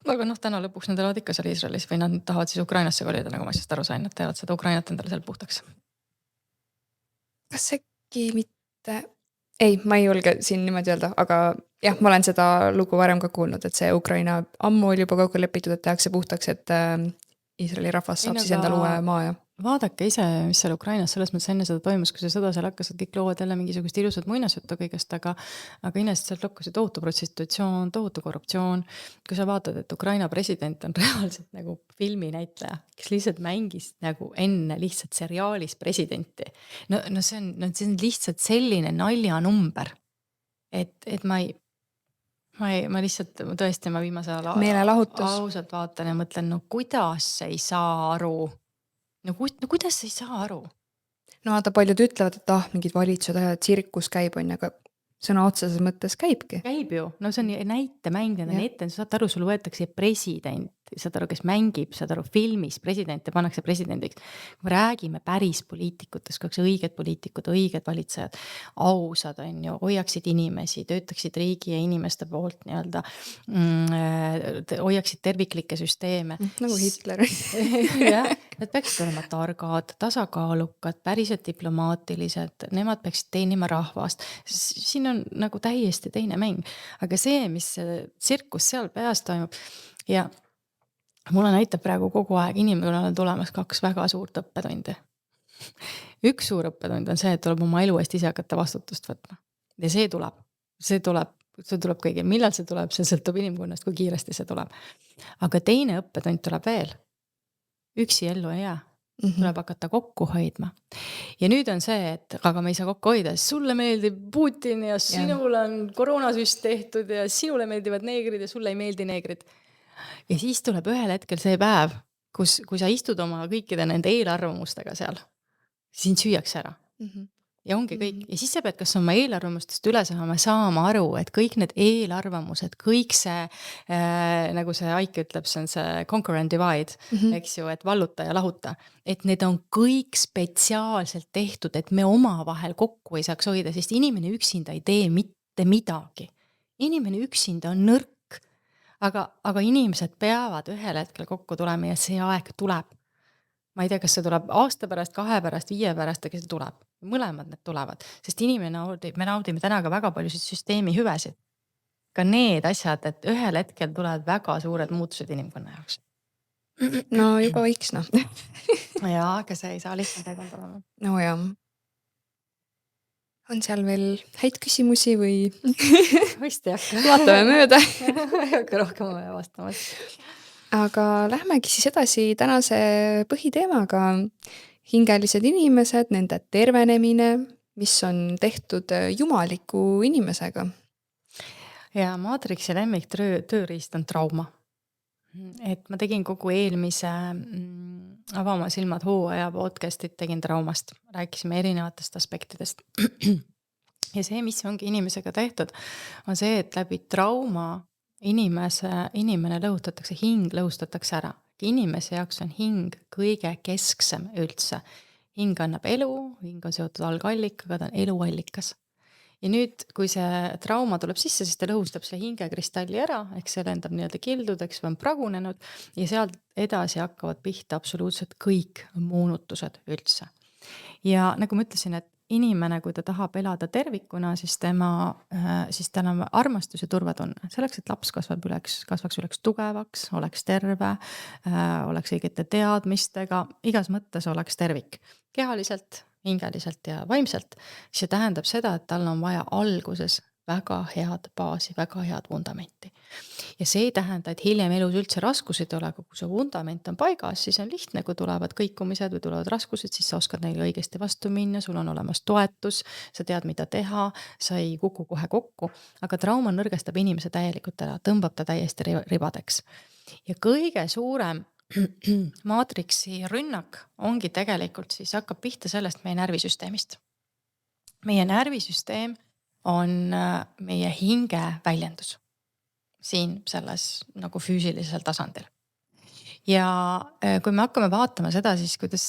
aga täna lõpuks nad elavad ikka seal Iisraelis või nad tahavad siis Ukrainasse kolida, nagu ma asjast aru sain, nad teevad seda Ukrainat endale seal puhtaks. Kas äkki mitte... Ei, ma ei julge siin niimoodi öelda, aga jah, ma olen seda lugu varem ka kuulnud, et see Ukraina ammu oli juba kokku lepitud, et tehakse puhtaks, et Iisraeli rahvas saab siis endale uue maa ja... Vaadake ise, mis seal Ukrainas selles mõttes enne seda toimus, kui see sõda seal hakkasid, kõik loovad jälle mingisugust ilusat muinasjuttu kõigest, aga inimesed sealt lokkusid tohutu prostitutsioon, tohutu korruptsioon. Kui sa vaatad, et Ukraina president on reaalselt nagu filminäitleja, kes lihtsalt mängis nagu enne lihtsalt seriaalis presidenti. No see on lihtsalt selline naljanumber, et ma lihtsalt tõesti ma viimase meelelahutus. Ausalt vaatan ja mõtlen, kuidas ei saa aru. No kuidas ei saa aru? No vaata, paljud ütlevad, et mingid valitsused ajad, tsirkus käib, on, aga sõna otseses mõttes käibki. Käib ju, no see on näitemäng, need on ette, sa saad aru, sul võetakse president, saad aru, kes mängib, saad aru, filmis president ja pannakse presidendiks. Kui räägime päris poliitikutest, kui õiged poliitikud, õiged valitsejad, ausad on ju, hoiaksid inimesi, töötaksid riigi ja inimeste poolt nii-öelda, hoiaksid terviklikke süsteeme. Nagu Hitler. Jah, nad peaksid olema targad, tasakaalukad, päriselt diplomaatilised, nemad peaksid teenima rahvast. Siin on nagu täiesti teine mäng. Aga see, mis tsirkus seal peas toimub ja mulle näitab praegu kogu aeg inimene on tulemas 2 väga suurt õppetundi. Üks suur õppetund on see, et tuleb oma elu eest ise hakata vastutust võtma. Ja see tuleb kõigil. Millal see tuleb, see sõltub inimkonnast, kui kiiresti see tuleb. Aga teine õppetund tuleb veel. Üksi ellu ei jää. Tuleb hakata kokku hoidma. Ja nüüd on see, et aga me ei saa kokku hoida, sulle meeldib Putin ja sinule on koroonasüst tehtud ja sinule meeldivad neegrid ja sulle ei meeldi neegrid. Ja siis tuleb ühel hetkel see päev, kui sa istud oma kõikide nende eelarvamustega seal, sind süüakse ära. Ja ongi kõik. Ja siis sa pead kas oma eelarvamustest üle saama aru, et kõik need eelarvamused, kõik see, nagu see Aike ütleb, see on see conquer and divide, eks ju, et valluta ja lahuta. Et need on kõik spetsiaalselt tehtud, et me oma vahel kokku ei saaks hoida, sest inimene üksinda ei tee mitte midagi. Inimene üksinda on nõrk, aga inimesed peavad ühel hetkel kokku tulema ja see aeg tuleb. Ma ei tea, kas see tuleb aasta pärast, 2 pärast, 5 pärast, aga see tuleb. Mõlemad need tulevad, sest me naudime täna ka väga palju süsteemi hüvesid. Ka need asjad, et ühel hetkel tulevad väga suured muutused inimkonna jaoks. No juba võiks, Jaa, aga see ei saa lihtsalt tegund olema. No jah. On seal veel häid küsimusi või? Vist ei hakka. Vaatame mööda. Ei hakka rohkem vastama. Aga lähmegi siis edasi tänase põhiteemaga. Hingelised inimesed, nende tervenemine, mis on tehtud jumaliku inimesega. Ja Matrixi lemmik tööriist on trauma. Et ma tegin kogu eelmise Avama silmad hooaja podcastit, tegin traumast. Rääkisime erinevatest aspektidest. Ja see, mis ongi inimesega tehtud, on see, et läbi trauma inimene lõhustatakse, hing lõhustatakse ära. Inimese jaoks on hing kõige kesksem üldse. Hing annab elu, hing on seotud algallikaga, ta on eluallikas. Ja nüüd, kui see trauma tuleb sisse, siis ta lõhustab see hingekristalli ära, ehk see lendab nii-öelda kildudeks või on pragunenud ja sealt edasi hakkavad pihta absoluutselt kõik moonutused üldse. Ja nagu ma ütlesin, et inimene, kui ta tahab elada tervikuna, siis tal on armastus ja turvatunne. Selleks, et laps kasvaks üles tugevaks, oleks terve, oleks õigete teadmistega, igas mõttes oleks tervik. Kehaliselt, hingeliselt ja vaimselt. See tähendab seda, et tal on vaja alguses väga head baasi, väga head vundamenti. Ja see ei tähenda, et hiljem elus üldse raskused ole, aga kui see vundament on paigas, siis on lihtne, kui tulevad kõikumised või tulevad raskused, siis sa oskad neile õigesti vastu minna, sul on olemas toetus, sa tead, mida teha, sa ei kuku kohe kokku, aga trauma nõrgestab inimese täielikult ära, tõmbab ta täiesti ribadeks. Ja kõige suurem maatriksi rünnak ongi tegelikult siis hakkab pihta sellest meie närvisüsteemist. Meie närvisüsteem on meie hinge väljendus. siin selles nagu füüsilisel tasandil. Ja kui me hakkame vaatama seda siis, kuidas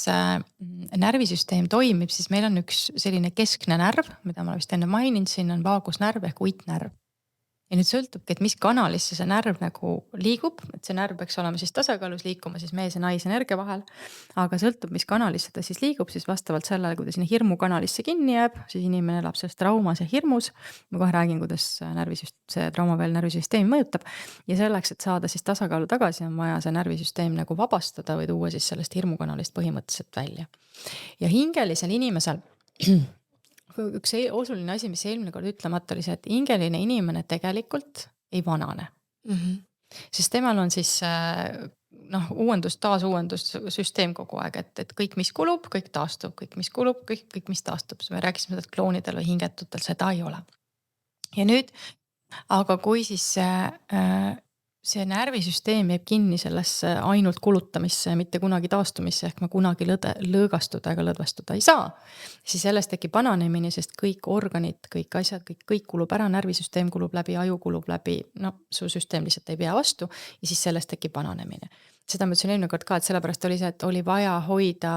närvisüsteem toimib, siis meil on üks selline keskne närv, mida ma vist enne maininud, siin on vaagusnärv ehk uitnärv. Ja nüüd sõltubki, et mis kanalisse see närv nagu liigub, et see närv peaks olema siis tasakaalus liikuma siis mees ja naise energia vahel. Aga sõltub, mis kanalisse ta siis liigub, siis vastavalt sellele, kui ta sinna hirmu kanalisse kinni jääb, siis inimene elab selles traumas ja hirmus. Ma kohe räägin, kuidas see traumapeal närvisüsteem mõjutab. Ja selleks, et saada siis tasakaalu tagasi, on vaja see närvisüsteem nagu vabastada või tuua siis sellest hirmukanalist põhimõtteliselt välja. Ja hingelisel inimesel üks oluline asi, mis eelmine kord ütlemata oli see, et hingeline inimene tegelikult ei vanane. Sest temal on siis taasuuendussüsteem kogu aeg, et kõik, mis kulub, kõik taastub, kõik, mis kulub, kõik, mis taastub. Me rääkisime, et kloonidel või hingetutel seda ei ole. Ja nüüd, aga kui siis see närvisüsteem jääb kinni sellesse ainult kulutamisse, mitte kunagi taastumisse, ehk ma kunagi lõõgastuda ega lõdvestuda ei saa, siis sellest tekib vananemine, sest kõik organid, kõik asjad, kõik kulub ära, närvisüsteem kulub läbi, aju kulub läbi, su süsteem lihtsalt ei pea vastu ja siis sellest tekib vananemine. Seda ma ütlesin eelmine kord ka, et sellepärast oli see, et oli vaja hoida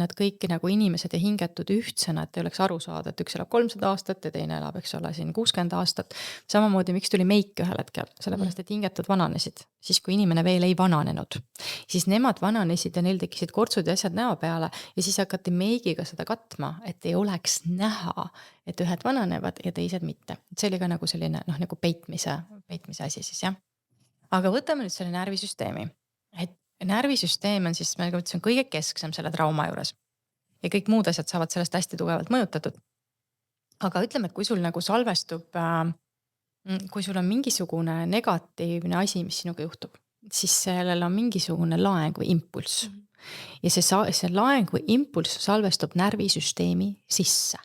nad kõiki nagu inimesed ja hingetud ühtsena, et ei oleks aru saada, et üks elab 300 aastat ja teine elab, eks ole, siin 60 aastat. Samamoodi, miks tuli meik ühel hetkel, sellepärast, et hingetud vananesid, siis kui inimene veel ei vananenud, siis nemad vananesid ja neil tekkisid kortsud ja asjad näo peale ja siis hakati meigiga seda katma, et ei oleks näha, et ühed vananevad ja teised mitte. See oli ka nagu selline nagu peitmise asi siis, jah. Aga võtame nüüd selle närvisüsteemi. Et närvisüsteem on siis, ma ütlesin, kõige kesksem selle trauma juures ja kõik muud asjad saavad sellest hästi tugevalt mõjutatud. Aga ütleme, et kui sul nagu salvestub, kui sul on mingisugune negatiivne asi, mis sinuga juhtub, siis sellel on mingisugune laeng või impulss. Ja see laeng või impulss salvestub närvisüsteemi sisse.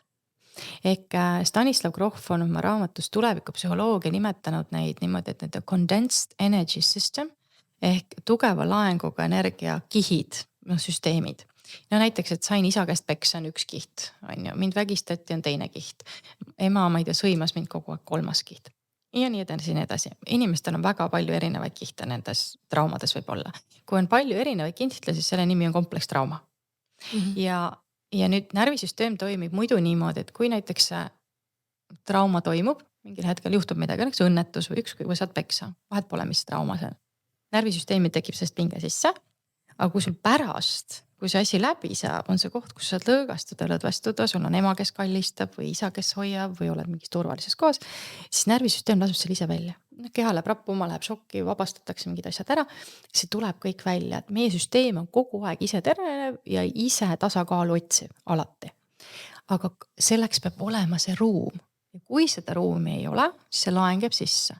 Ehk Stanislav Grof on oma raamatus tulevikupsühholoogia nimetanud neid niimoodi, et need on condensed energy system ehk tugeva laenguga energia kihid, süsteemid. Näiteks, et sain isa käest peksa on üks kiht, on ju, mind vägistati on teine kiht. Ema, ma ei tea, sõimas mind kogu aeg 3. kiht. Ja nii edasi. Inimestel on väga palju erinevaid kihte nendes traumades võib olla. Kui on palju erinevaid kihtle, siis selle nimi on komplekstrauma. Ja nüüd närvisüsteem toimib muidu niimoodi, et kui näiteks trauma toimub, mingil hetkel juhtub midagi, näiteks õnnetus või ükskõik või saad peksa, vahet pole, mis trauma see on. Närvisüsteemi tekib sellest pinge sisse, aga kui sul pärast, kui see asi läbi saab, on see koht, kus saad lõõgastuda, lõdvestuda, sul on ema, kes kallistab või isa, kes hoiab või oled mingis turvalises kohas, siis närvisüsteem lasub selle ise välja. Keha läheb rappuma, läheb šokki, vabastatakse mingid asjad ära, see tuleb kõik välja, et meie süsteem on kogu aeg ise terenev ja ise tasakaalu otsiv alati. Aga selleks peab olema see ruum ja kui seda ruumi ei ole, siis see laeng jääb sisse.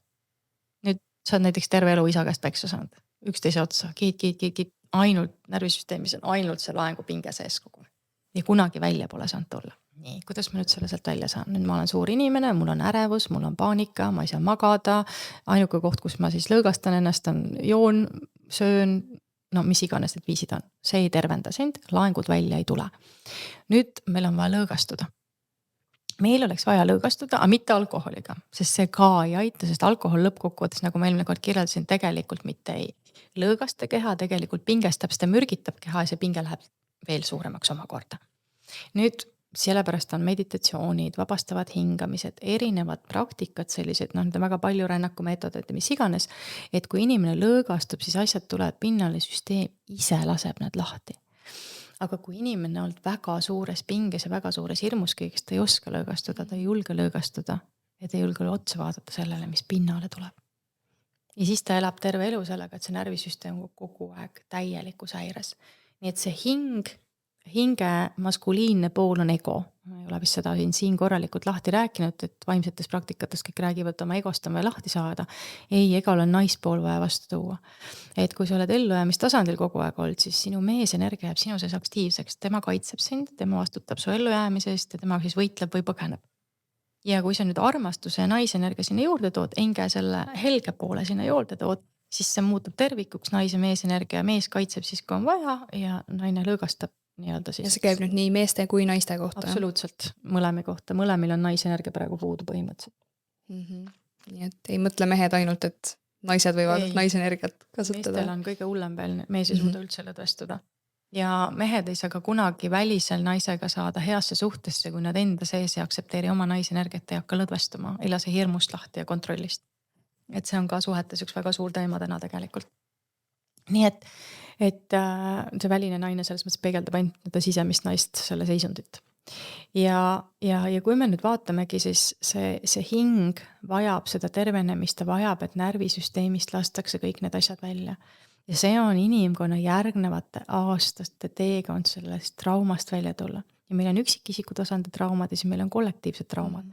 Sa oled näiteks terve elu isa käest peksa saanud, üksteise otsa, kiit, ainult närvisüsteemis on ainult see laengu pinge sees kogu. Ja kunagi välja pole saanud olla. Nii, kuidas ma nüüd selle sealt välja saan? Nüüd ma olen suur inimene, mul on ärevus, mul on paanika, ma ei saa magada. Ainuke koht, kus ma siis lõõgastan ennast on joon, söön, mis iganes need viisid on. See ei tervenda sind, laengud välja ei tule. Nüüd meil on vaja lõõgastuda. Meil oleks vaja lõõgastuda, aga mitte alkoholiga, sest see ka ei aita, sest alkohol lõppkokkuvõttes, nagu ma eelmine kord kirjeldasin, tegelikult mitte ei lõõgasta keha, tegelikult pingestab, seda mürgitab keha ja see pinge läheb veel suuremaks omakorda. Nüüd sellepärast on meditatsioonid, vabastavad hingamised, erinevad praktikad sellised, need on väga palju rännakumeetodid ja mis iganes, et kui inimene lõõgastub, siis asjad tulevad pinnale, süsteem ise laseb need lahti. Aga kui inimene on väga suures pinges ja väga suures hirmus kõigest, ta ei oska lõõgastuda, ta ei julge lõõgastuda ja ta ei julge otsa vaadata sellele, mis pinnale tuleb. Ja siis ta elab terve elu sellega, et see närvisüsteem kogu aeg täielikus häires. Nii et see hinge maskuliinne pool on ego. Ma ei ole vist seda siin korralikult lahti rääkinud, et vaimsetes praktikates kõik räägivad oma egost on vaja lahti saada. Ei, egol on naispool vaja vastu tuua. Et kui sa oled ellujäämistasandil kogu aeg olnud, siis sinu meesenergia jääb sinu sees aktiivseks. Tema kaitseb sind, tema vastutab su ellujäämisest ja tema siis võitleb või põgeneb. Ja kui sa nüüd armastuse ja naisenergia sinna juurde tood, enge selle helge poole sinna juurde tood, siis see muutub tervikuks naise meesenergia. Mees kaitseb siis, kui on vaja ja naine lõõgastab. Ja see käib nüüd nii meeste kui naiste kohta. Absoluutselt, mõlemi kohta. Mõlemil on naisenergia praegu puudu põhimõtteliselt. Nii et ei mõtle mehed ainult, et naised võivad Ei. naisenergiat Meestel kasutada. on kõige hullem veel, mees ei suuda üldse lõdvestuda. Ja mehed ei saa ka kunagi välisel naisega saada heasse suhtesse, kui nad enda sees ei aktsepteeri oma naisenergiat, ei hakka lõdvestuma, ei lase hirmust lahti ja kontrollist. Et see on ka suhetes üks väga suur teema täna tegelikult. Nii et see väline naine selles mõttes peegeldab ainult seda sisemist naist, selle seisundit. Ja kui me nüüd vaatamegi, siis see hing vajab seda tervenemist, ta vajab, et närvisüsteemist lastakse kõik need asjad välja. Ja see on inimkonna järgnevate aastaste teekond sellest traumast välja tulla. Ja meil on üksikisiku tasandi traumad ja siis meil on kollektiivsed traumad.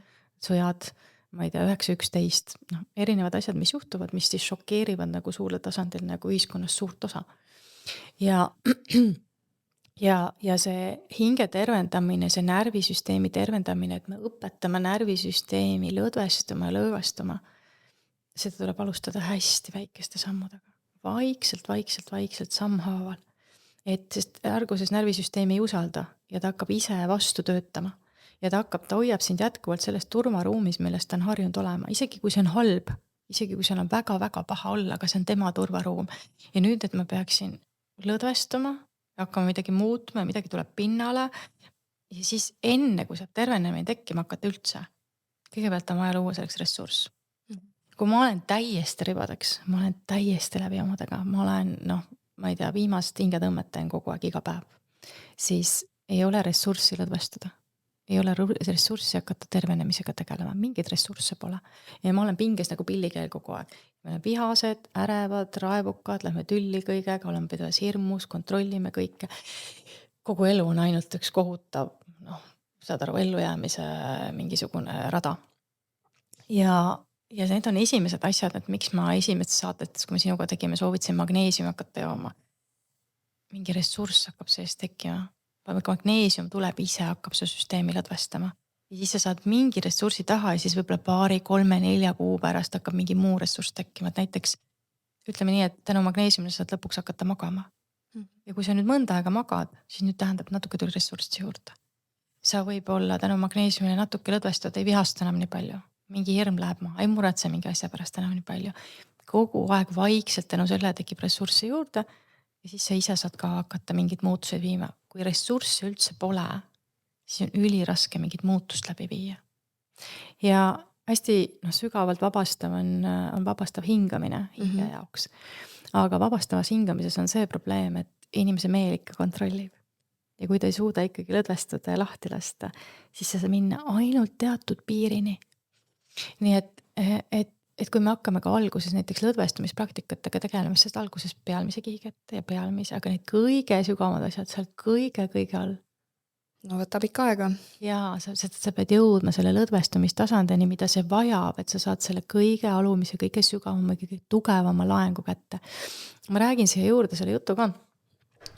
Sõjad, ma ei tea, 9-11, erinevad asjad, mis juhtuvad, mis siis šokeerivad nagu suurel tasandil nagu ühiskonnas suurt osa. Ja see hinge tervendamine, see närvisüsteemi tervendamine, et me õpetame närvisüsteemi lõdvestuma, seda tuleb alustada hästi väikeste sammudega. Vaikselt sammhaaval. Et sest alguses närvisüsteemi ei usalda ja ta hakkab ise vastu töötama. Ja ta hoiab sind jätkuvalt selles turvaruumis, millest ta on harjunud olema. Isegi kui see on halb, isegi kui seal on väga-väga paha olla, aga see on tema turvaruum. Ja nüüd, et ma peaksin lõdvestuma, hakkama midagi muutma, midagi tuleb pinnale. Ja siis enne, kui saab tervenemine tekkima hakata üldse, kõigepealt on vaja luua selleks ressurss. Kui ma olen täiesti ribadeks, ma olen täiesti läbi omadega, ma olen, ma ei tea, viimast hingetõmmet teen kogu aeg iga päev, siis ei ole ressurssi lõdvestada. Ei ole ressurssi hakata tervenemisega tegelema, mingeid ressursse pole. Ja ma olen pinges nagu pillikeel kogu aeg. Me oleme vihased, ärevad, raevukad, lähme tülli kõigega, oleme pidevas hirmus, kontrollime kõike. Kogu elu on ainult üks kohutav, saad aru, ellujäämise mingisugune rada. Ja need on esimesed asjad, et miks ma esimestes saadetes, kui me sinuga tegime, soovitasin magneesiumi hakata jooma. Mingi ressurss hakkab seest tekkima. Magneesium tuleb ise, hakkab see süsteemi lõdvestama. Ja siis sa saad mingi ressursi taha ja siis võib-olla 2, 3, 4 kuu pärast hakkab mingi muu ressurss tekkima. Et näiteks ütleme nii, et tänu magneesiumile saad lõpuks hakata magama. Ja kui sa nüüd mõnda aega magad, siis nüüd tähendab natuke tuli ressurssi juurde. Sa võib olla tänu magneesiumile natuke lõdvestud, ei vihasta enam nii palju. Mingi hirm läheb maha, ei muretse mingi asja pärast enam nii palju. Kogu aeg vaikselt tänu selle tekib ressurssi juurde ja siis sa ise saad ka hakata mingid muutused viima. Kui ressurssi üldse pole, siis on üliraske mingit muutust läbi viia. Ja hästi sügavalt vabastav on vabastav hingamine hinge jaoks. Aga vabastavas hingamises on see probleem, et inimese meel ikka kontrollib. Ja kui ta ei suuda ikkagi lõdvestuda ja lahti lasta, siis sa saad minna ainult teatud piirini. Nii et kui me hakkame ka alguses näiteks lõdvestumispraktikatega tegelema, sest alguses pealmise kiigete ja pealmise, aga need kõige sügavamad asjad seal kõige all. Võtab ikka aega. Jaa, sa pead jõudma selle lõdvestumistasandini, mida see vajab, et sa saad selle kõige alumise, kõige sügavama, kõige tugevama laengu kätte. Ma räägin siia juurde selle jutu ka.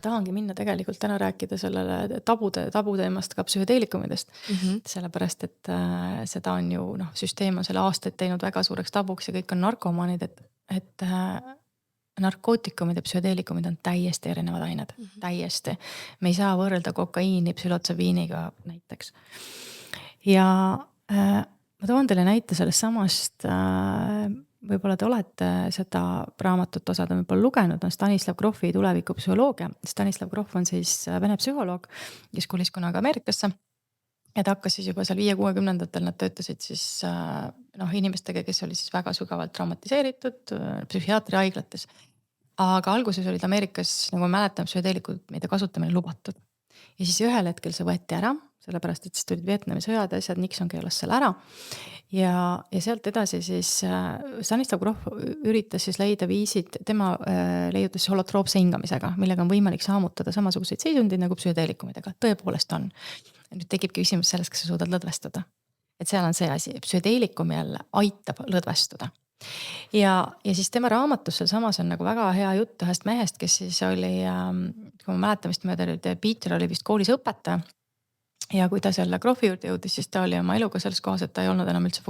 Tahangi minna tegelikult täna rääkida sellele tabuteemast ka psühhedeelikumidest, sellepärast, et seda on ju, süsteem on selle aastaid teinud väga suureks tabuks ja kõik on narkomaanid, et narkootikumid ja psühhedeelikumid on täiesti erinevad ained, täiesti. Me ei saa võrrelda kokaiini psülotsabiiniga näiteks. Ja ma toon teile näite sellest samast, võib-olla te olete seda raamatut osad on võib-olla lugenud, on Stanislav Grofi tulevikupsühholoogia. Stanislav Grof on siis vene psühholoog, kes kolis kunagi Ameerikasse. Ja ta hakkas siis juba seal 5-60-ndatel, nad töötasid siis inimestega, kes oli siis väga sügavalt traumatiseeritud psühhiaatri haiglates. Aga alguses olid Ameerikas, nagu ma mäletan, psühhedeelikud, mida kasutamine lubatud. Ja siis ühel hetkel see võeti ära, sellepärast, et siis tulid Vietnami sõjad ja asjad, Nixon keelas selle ära. Ja sealt edasi siis Stanislav Grof üritas siis leida viisid, tema leiutas holotroopse hingamisega, millega on võimalik saamutada samasuguseid seisundid nagu psühhedeelikumidega. Tõepoolest on. Nüüd tekib küsimus sellest, kas sa suudad lõdvestuda. Et seal on see asi, psühhedeelikum jälle aitab lõdvestuda. Ja siis tema raamatus seal samas on nagu väga hea jutt ühest mehest, kes siis oli, kui ma mäletamist mööda, Peter oli vist koolis õpetaja. Ja kui ta selle Grofi juurde jõudis, siis ta oli oma eluga selles kohas, et ta ei olnud enam üldse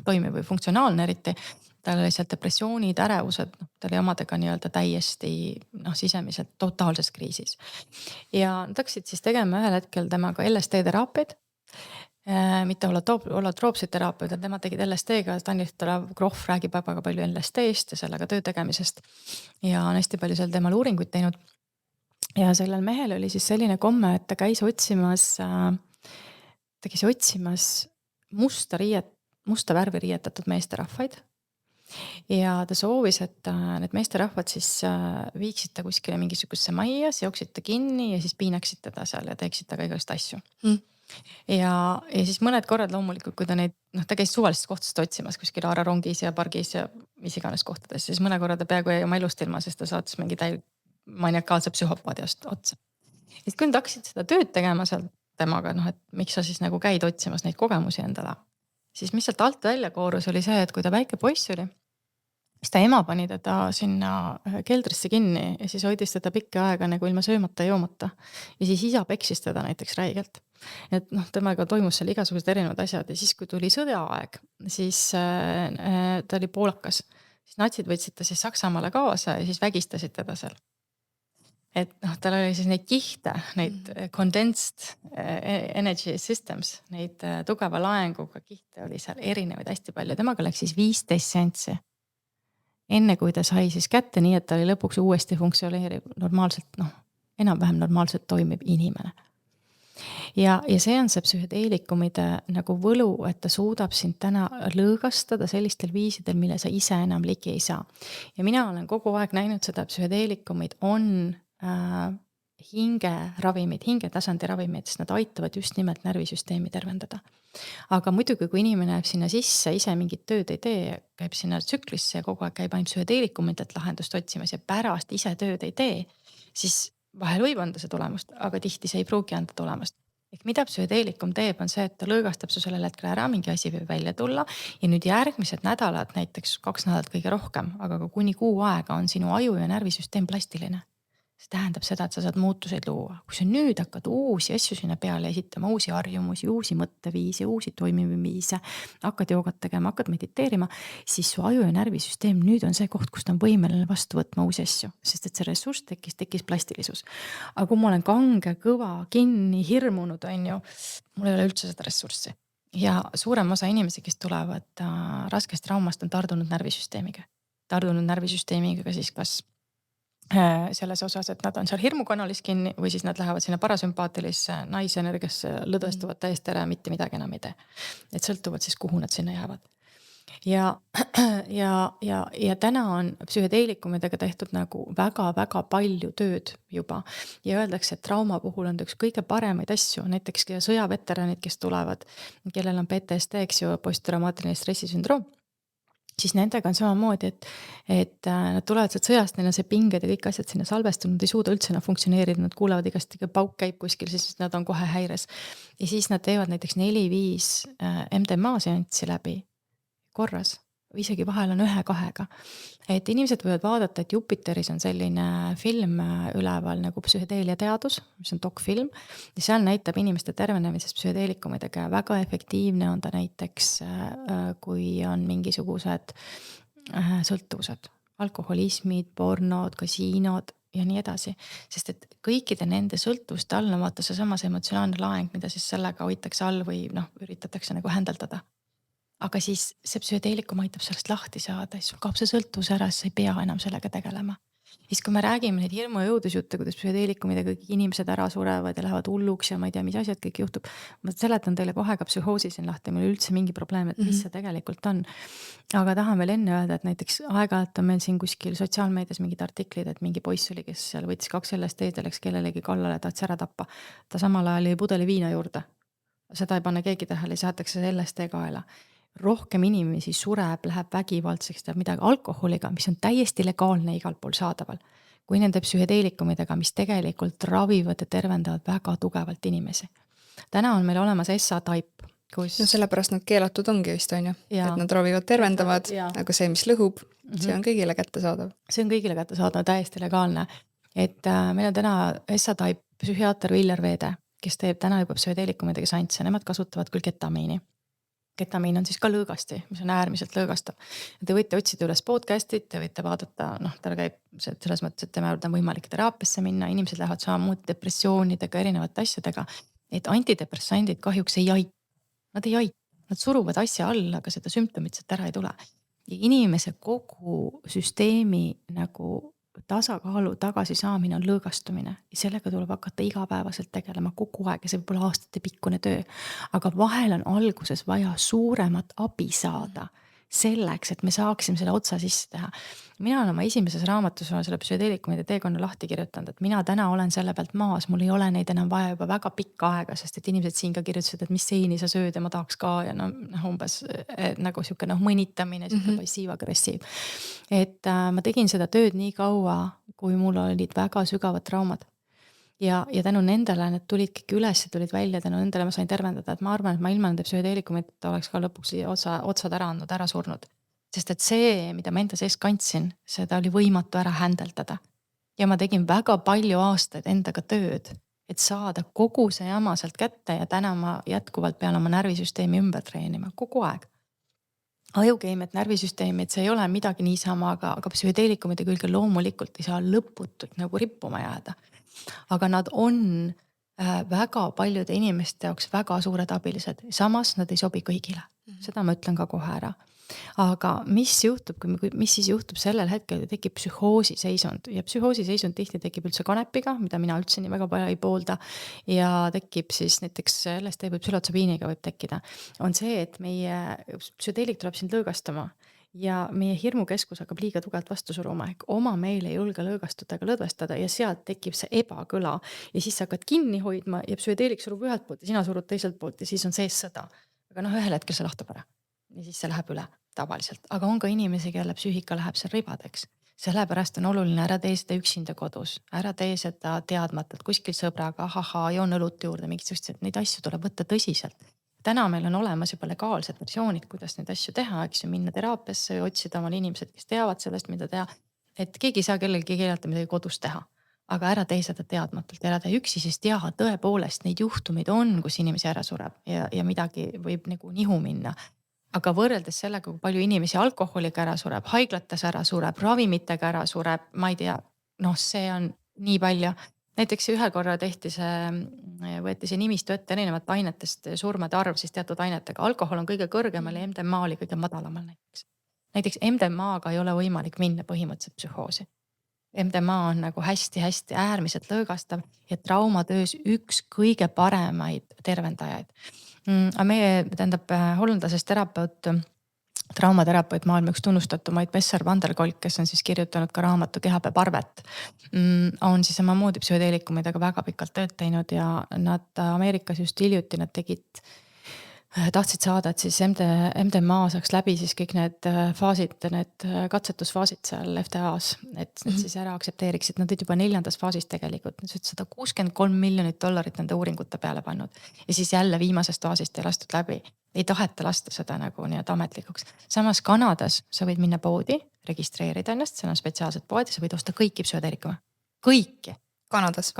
toimiv või funktsionaalne eriti. Ta oli seal depressioonid, ärevused, ta oli omadega nii-öelda täiesti sisemiselt totaalses kriisis. Ja nad hakkasid siis tegema ühel hetkel temaga LSD teraapiaid. mitte holotroopsed teraapiad, tema tegid LSD-ga, Stanislav Grof räägib väga palju LSD-st ja sellega töö tegemisest ja on hästi palju seal temal uuringuid teinud. Ja sellel mehel oli siis selline komme, et ta käis otsimas musta värvi riietatud meesterahvaid ja ta soovis, et need meesterahvad siis viiksid ta kuskile mingisugusesse majja, seoksid ta kinni ja siis piinaksid teda seal ja teeksid taga igast asju. Ja siis mõned korrad loomulikult, kui ta neid, ta käis suvalisest kohtadest otsimas kuskil Aararongis ja pargis ja mis iganes kohtades, siis mõne korra ta peaaegu jäi oma elust ilma, sest ta saatis mingi maniakaalse psühhopaadi otsa. Ja kui nad hakkasid seda tööd tegema seal temaga, et miks sa siis nagu käid otsimas neid kogemusi endale, siis mis sealt alt välja koorus oli see, et kui ta väike poiss oli, siis ta ema pani teda sinna keldrisse kinni ja siis hoidis teda pikka aega nagu ilma söömata ja joomata. Ja siis isa peksis teda näiteks räigelt. Et temaga toimus seal igasugused erinevad asjad ja siis kui tuli sõdaaeg, siis ta oli poolakas. Siis natsid võtsid ta siis Saksamaale kaasa ja siis vägistasid teda seal. Et tal oli siis neid kihte, neid condensed energy systems, neid tugeva laenguga kihte oli seal erinevaid hästi palju. Temaga läks siis 15 seanssi. Enne kui ta sai siis kätte nii, et ta oli lõpuks uuesti funktsioneeriv normaalselt, enam-vähem normaalselt toimib inimene. Ja see on see psühhedeelikumide nagu võlu, et ta suudab sind täna lõõgastada sellistel viisidel, mille sa ise enam ligi ei saa. Ja mina olen kogu aeg näinud seda, psühhedeelikumid on hingeravimid, hingetasandi ravimid, sest nad aitavad just nimelt närvisüsteemi tervendada. Aga muidugi, kui inimene jääb sinna sisse, ise mingit tööd ei tee, käib sinna tsüklisse ja kogu aeg käib ainult psühhedeelikumidelt lahendust otsimas ja pärast ise tööd ei tee, siis vahel võib anda see tulemust, aga tihti see ei pruugi anda tulemust. Ehk mida psühhedeelikum teeb, on see, et ta lõõgastab su sellel hetkel ära, mingi asi võib välja tulla ja nüüd järgmised nädalad, näiteks 2 nädalat kõige rohkem, aga ka kuni kuu aega on sinu aju ja närvisüsteem plastiline. See tähendab seda, et sa saad muutuseid luua. Kui sa nüüd hakkad uusi asju sinna peale esitama, uusi harjumusi, uusi mõtteviisi, uusi toimimiviise, hakkad joogat tegema, hakkad mediteerima, siis su aju ja närvisüsteem nüüd on see koht, kus ta on võimeline vastu võtma uusi asju, sest et see ressurss tekkis plastilisus. Aga kui ma olen kange, kõva, kinni, hirmunud, mul ei ole üldse seda ressurssi. Ja suurem osa inimesi, kes tulevad raskest traumast, on tardunud närvisüsteemiga. Tardunud närvisüsteemiga siis kas selles osas, et nad on seal hirmukanalis kinni või siis nad lähevad sinna parasümpaatilisse naisenergiasse, lõdvestuvad täiesti ära, mitte midagi enam ei tee. Et sõltuvad siis, kuhu nad sinna jäävad. Ja täna on psühhedeelikumidega tehtud nagu väga-väga palju tööd juba ja öeldakse, et trauma puhul on üks kõige paremaid asju, näiteks sõjaveteranid, kes tulevad, kellel on PTSD, posttraumaatiline stressisündroom, siis nendega on samamoodi, et nad tulevad sealt sõjast, neil on see pinged ja kõik asjad sinna salvestunud, ei suuda üldse enam funktsioneerida, nad kuulevad igast pauk käib kuskil, siis nad on kohe häires. Ja siis nad teevad näiteks 4-5 MDMA seanssi läbi korras, isegi vahel on 1-2. Et inimesed võivad vaadata, et Jupiteris on selline film üleval nagu psühhedeelia teadus, mis on dokfilm, ja seal näitab inimeste tervenemisest psühhedeelikumidega ja väga efektiivne on ta näiteks, kui on mingisugused sõltuvused, alkoholismid, pornod, kasiinod ja nii edasi. Sest et kõikide nende sõltuvuste all on vaata see samas emotsionaalne laeng, mida siis sellega hoitakse all või üritatakse nagu händeldada. Aga siis see psühhedeelikum aitab sellest lahti saada, siis kaob see sõltuvus ära, siis ei pea enam sellega tegelema. Siis kui me räägime neid hirmu ja õudusjutte, kuidas psühhedeelikumida kõik inimesed ära surevad ja lähevad hulluks ja ma ei tea, mis asjad kõik juhtub. Ma seletan teile kohe ka psühhoosi siin lahti, meil üldse mingi probleem, et mis see tegelikult on. Aga tahan veel enne öelda, et näiteks aeg-ajalt on meil siin kuskil sotsiaalmeedias mingid artiklid, et mingi poiss oli, kes seal võttis 2 LSD-d ja läks kellelegi kallale, tahtis ära tappa. Ta samal ajal jäi pudeli viina juurde. Seda ei pane keegi tähele, saadakse LSD kaela. Rohkem inimesi sureb, läheb vägivaldseks, teeb midagi alkoholiga, mis on täiesti legaalne igal pool saadaval, kui nende psühhedeelikumidega, mis tegelikult ravivad ja tervendavad väga tugevalt inimesi. Täna on meil olemas SA-type, kus... No sellepärast nad keelatud ongi vist, on ju? Et nad ravivad, tervendavad, aga see, mis lõhub, see on kõigile kättesaadav. See on kõigile kättesaadav, täiesti legaalne. Et meil on täna SA-type psühhiaater Viljar Veede, kes teeb täna juba psühhedeelikumidega seansse, nemad kasutavad küll ketamiini. Ketamiin on siis ka lõõgasti, mis on äärmiselt lõõgastav. Te võite otsida üles podcastit, te võite vaadata, tal käib selles mõttes, et tema juurde on võimalik teraapiasse minna, inimesed lähevad samamoodi depressioonidega, erinevate asjadega, et antidepressandid kahjuks ei aita. nad ei aita, nad suruvad asja alla, aga seda sümptomit sealt ära ei tule. Ja inimese kogu süsteemi nagu tasakaalu tagasisaamine on lõõgastumine ja sellega tuleb hakata igapäevaselt tegelema kogu aeg ja see võib olla aastate pikkune töö. Aga vahel on alguses vaja suuremat abi saada selleks, et me saaksime selle otsa sisse teha. Mina olen oma esimeses raamatus olen selle psühhedeelikumide teekonna lahti kirjutanud, et mina täna olen selle pealt maas, mul ei ole neid enam vaja juba väga pikka aega, sest et inimesed siin ka kirjutasid, et mis seini sa sööd ja ma tahaks ka ja umbes nagu sihuke mõnitamine, sihuke passiiv-agressiiv. Et ma tegin seda tööd nii kaua, kui mul olid väga sügavad traumad. Ja tänu nendele need tulid kõik üles ja tulid välja, tänu nendele ma sain tervendada, et ma arvan, et ma ilma nende psühhedeelikumit oleks ka lõpuks otsad ära andnud, ära surnud. Sest et see, mida ma enda sees kandsin, seda oli võimatu ära händeldada. Ja ma tegin väga palju aastaid endaga tööd, et saada kogu see jama sealt kätte ja täna ma jätkuvalt pean oma närvisüsteemi ümber treenima kogu aeg. Ajukeemiat, närvisüsteemid, see ei ole midagi niisama, aga psühhedeelikumide külge loomulikult ei saa lõputult nagu rippuma jääda. Aga nad on väga paljude inimeste jaoks väga suured abilised, samas nad ei sobi kõigile. Seda ma ütlen ka kohe ära. Aga mis siis juhtub sellel hetkel, kui tekib psühhoosiseisund ja psühhoosiseisund tihti tekib üldse kanepiga, mida mina üldse nii väga palju ei poolda ja tekib siis näiteks LSD või psühhotsobiiniga võib tekkida, on see, et meie psühhedeelik tuleb sind lõõgastama ja meie hirmukeskus hakkab liiga tugevalt vastu suruma ehk oma meil ei julge lõõgastuda ega lõdvestada ja sealt tekib see ebakõla ja siis sa hakkad kinni hoidma ja psühhedeelik surub ühelt poolt ja sina surud teiselt poolt ja siis on sees sõda. Aga ühel hetkel see lahtub ära ja siis see läheb üle tavaliselt, aga on ka inimesi, kelle psüühika läheb seal ribadeks. Sellepärast on oluline ära tee seda üksinda kodus, ära tee seda teadmatult kuskil sõbraga, joon õlut juurde, mingisugused, neid asju tuleb võtta tõsiselt. Täna meil on olemas juba legaalsed versioonid, kuidas neid asju teha, eks ju, minna teraapiasse ja otsida omal inimesed, kes teavad sellest, mida teha. Et keegi ei saa kellelgi keelata midagi kodus teha, aga ära tee seda teadmatult, ära tee üksi, sest tõepoolest neid juhtumeid on, kus inimesi ära sureb ja midagi võib nagu nihu minna. Aga võrreldes sellega, kui palju inimesi alkoholiga ära sureb, haiglates ära sureb, ravimitega ära sureb, ma ei tea, see on nii palju. Näiteks ühe korra võeti see nimistu ette erinevat ainetest surmade arv siis teatud ainetega. Alkohol on kõige kõrgemal ja MDMA oli kõige madalamal näiteks. Näiteks MDMA-ga ei ole võimalik minna põhimõtteliselt psühhoosi. MDMA on nagu hästi-hästi äärmiselt lõõgastav ja traumatöös üks kõige paremaid tervendajaid. Aga meie hollandlasest terapeut, traumaterapeut, maailma üks tunnustatumaid Besser van der Kolk, kes on siis kirjutanud ka raamatu Kehapäev arvet, on siis samamoodi psühhedeelikumidega väga pikalt tööd teinud ja nad Ameerikas just hiljuti nad tahtsid saada, et siis MDMA saaks läbi siis kõik need faasid, need katsetusfaasid seal FTAs, et need siis ära aktsepteeriksid. Nad olid juba 4. faasis tegelikult, $163 miljonit nende uuringute peale pannud ja siis jälle viimasest faasist ei lastud läbi. Ei taheta lasta seda nagu nii-öelda ametlikuks. Samas Kanadas sa võid minna poodi, registreerida ennast, seal on spetsiaalsed poed ja sa võid osta kõiki psühhedeelikume. Kõiki. Kanadas.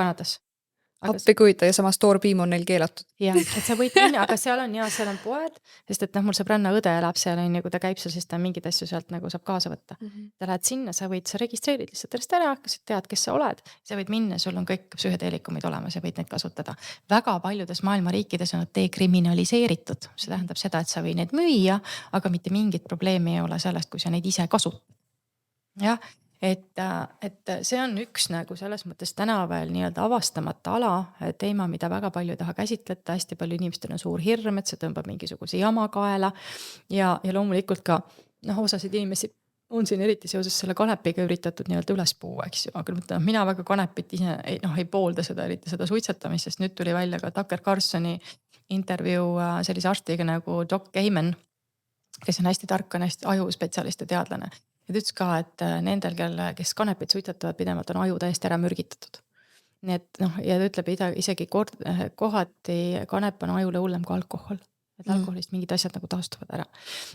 Appi kujuta ja samas toorpiim on neil keelatud. Ja, et sa võid minna, aga seal on poed, sest et mul sõbranna õde elab seal, kui ta käib seal, siis ta mingid asju sealt nagu saab kaasa võtta. Ta lähed sinna, sa registreerid lihtsalt ennast ära, kas tead, kes sa oled, sa võid minna, sul on kõik psühhedeelikumid olemas ja võid neid kasutada. Väga paljudes maailma riikides on nad dekriminaliseeritud, see tähendab seda, et sa võid neid müüa, aga mitte mingit probleemi ei ole sellest, kui sa neid ise kasutad. Jah. Et see on üks nagu selles mõttes täna veel nii-öelda avastamata ala teema, mida väga palju ei taha käsitleda, hästi palju inimestel on suur hirm, et see tõmbab mingisuguse jama kaela ja loomulikult ka osasid inimesi on siin eriti seoses selle kanepiga üritatud nii-öelda üles puua, eks ju, aga mina väga kanepit ise ei poolda seda, eriti seda suitsetamist, sest nüüd tuli välja ka Tucker Carlsoni intervjuu sellise arstiga nagu Doc Gaiman, kes on hästi tark, on hästi ajuspetsialist ja teadlane. Ja ta ütles ka, et nendel, kes kanepit suitsetavad pidemalt, on aju täiesti ära mürgitatud. Nii et ja ta ütleb isegi kohati kanep on ajule hullem kui alkohol. Et alkoholist mingid asjad nagu taastuvad ära.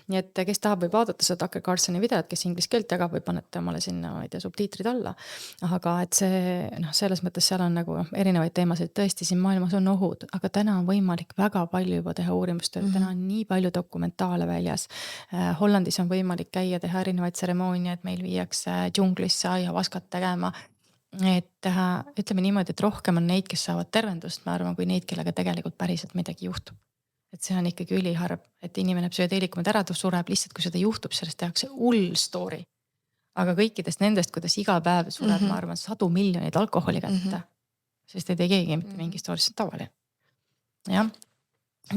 Nii et kes tahab, võib vaadata seda Tucker Carlsoni videot, kes inglise keelt jagab, või panete omale sinna subtiitrid alla. Aga et see, selles mõttes seal on nagu erinevaid teemasid, tõesti siin maailmas on ohud, aga täna on võimalik väga palju juba teha uurimustööd, täna on nii palju dokumentaale väljas. Hollandis on võimalik käia, teha erinevaid tseremooniaid, meil viiakse džunglisse aiavaskat tegema. Et ütleme niimoodi, et rohkem on neid, kes saavad tervendust, ma arvan, kui neid, kellega tegelikult päriselt midagi juhtub. et see on ikkagi üliharv, et inimene psühhedeelikumid ära sureb lihtsalt, kui seda juhtub, sellest tehakse hull story. Aga kõikidest nendest, kuidas iga päev sureb, ma arvan, 100 miljoneid alkoholi kätte, sest ei tee keegi mitte mingi story, see on tavaline. Jah,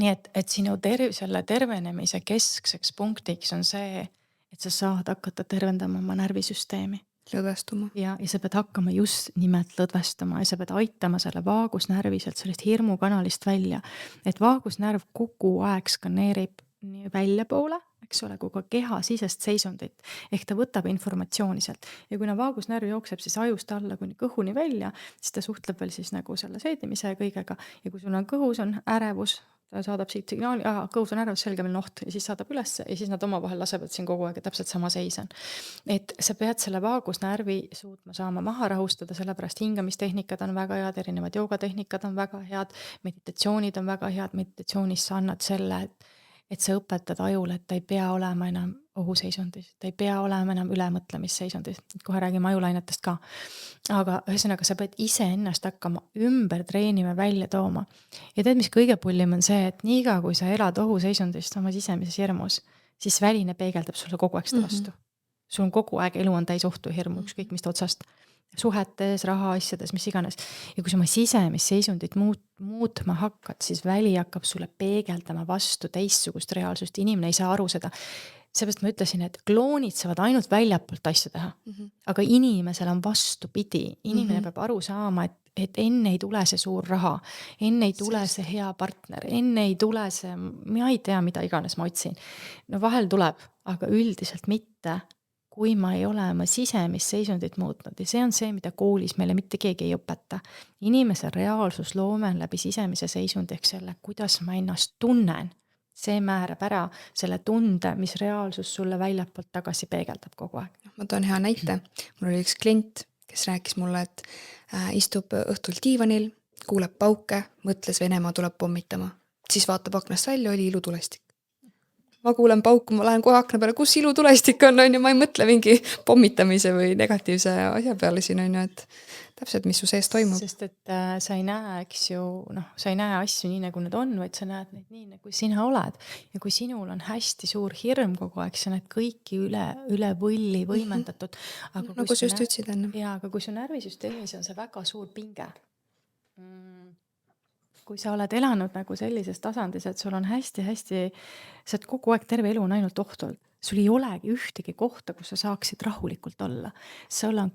nii et sinu selle tervenemise keskseks punktiks on see, et sa saad hakata tervendama oma närvisüsteemi. Lõdvestuma. Ja sa pead hakkama just nimelt lõdvestama ja sa pead aitama selle vaagusnärvi sealt sellest hirmukanalist välja. Et vaagusnärv kogu aeg skaneerib nii välja poole, eks ole, kui ka keha sisest seisundit. Ehk ta võtab informatsiooni sealt. Ja kui vaagusnärv jookseb siis ajust alla kuni kõhuni välja, siis ta suhtleb veel siis nagu selle seedimise ja kõigega. Ja kui sul on kõhus on ärevus, ta saadab siit signaali, kõhus on ärevus, selge meil noht ja siis saadab üles ja siis nad omavahel lasevad siin kogu aeg ja täpselt sama seis on. Et sa pead selle vaagusnärvi suutma saama maha rahustada, sellepärast hingamistehnikad on väga head, erinevad joogatehnikad on väga head, meditatsioonid on väga head, meditatsioonis sa annad selle, et sa õpetad ajule, et ta ei pea olema enam ohuseisundis, ta ei pea olema enam ülemõtlemisseisundis, kohe räägime ajulainetest ka. Aga ühesõnaga sa pead ise ennast hakkama ümber treenima, välja tooma. Ja tead, mis kõige pullim on see, et niiga kui sa elad ohuseisundist oma sisemises hirmus, siis väline peegeldab sulle kogu aeg seda vastu. Sul on kogu aeg, elu on täis ohtu hirmu, ükskõik mis otsast. Suhetes, raha asjades, mis iganes. Ja kui sa oma sisemist seisundit muutma hakkad, siis väli hakkab sulle peegeldama vastu teistsugust reaalsust. Inimene ei saa aru seda. Seepärast ma ütlesin, et kloonid saavad ainult väljapoolt asju teha. Aga inimesel on vastupidi. Inimene peab aru saama, et enne ei tule see suur raha, enne ei tule see hea partner, enne ei tule see, ma ei tea, mida iganes ma otsin. No vahel tuleb, aga üldiselt mitte, kui ma ei ole oma sisemist seisundit muutnud. Ja see on see, mida koolis meile mitte keegi ei õpeta. Inimese reaalsus loome on läbi sisemise seisundi ehk selle, kuidas ma ennast tunnen. See määrab ära selle tunde, mis reaalsus sulle väljapoolt tagasi peegeldab kogu aeg. Ma toon hea näite. Mul oli üks klient, kes rääkis mulle, et istub õhtul diivanil, kuuleb pauke, mõtles Venemaa tuleb pommitama. Siis vaatab aknast välja, oli ilutulestik. Ma kuulen pauku, ma lähen kohe akna peale, kus ilutulestik on, ja ma ei mõtle mingi pommitamise või negatiivse asja peale siin, et täpselt, mis su sees toimub. Sest et sa ei näe, eks ju, sa ei näe asju nii, nagu need on, vaid sa näed neid nii, nagu sina oled. Ja kui sinul on hästi suur hirm kogu aeg, sa näed kõiki üle võlli võimendatud. Aga nagu sa just ütsid enne. Jaa, aga kui su närvisüsteemis on see väga suur pinge, kui sa oled elanud nagu sellises tasandis, et sul on hästi-hästi, sa oled kogu aeg terve elu on ainult ohtul. Sul ei olegi ühtegi kohta, kus sa saaksid rahulikult olla.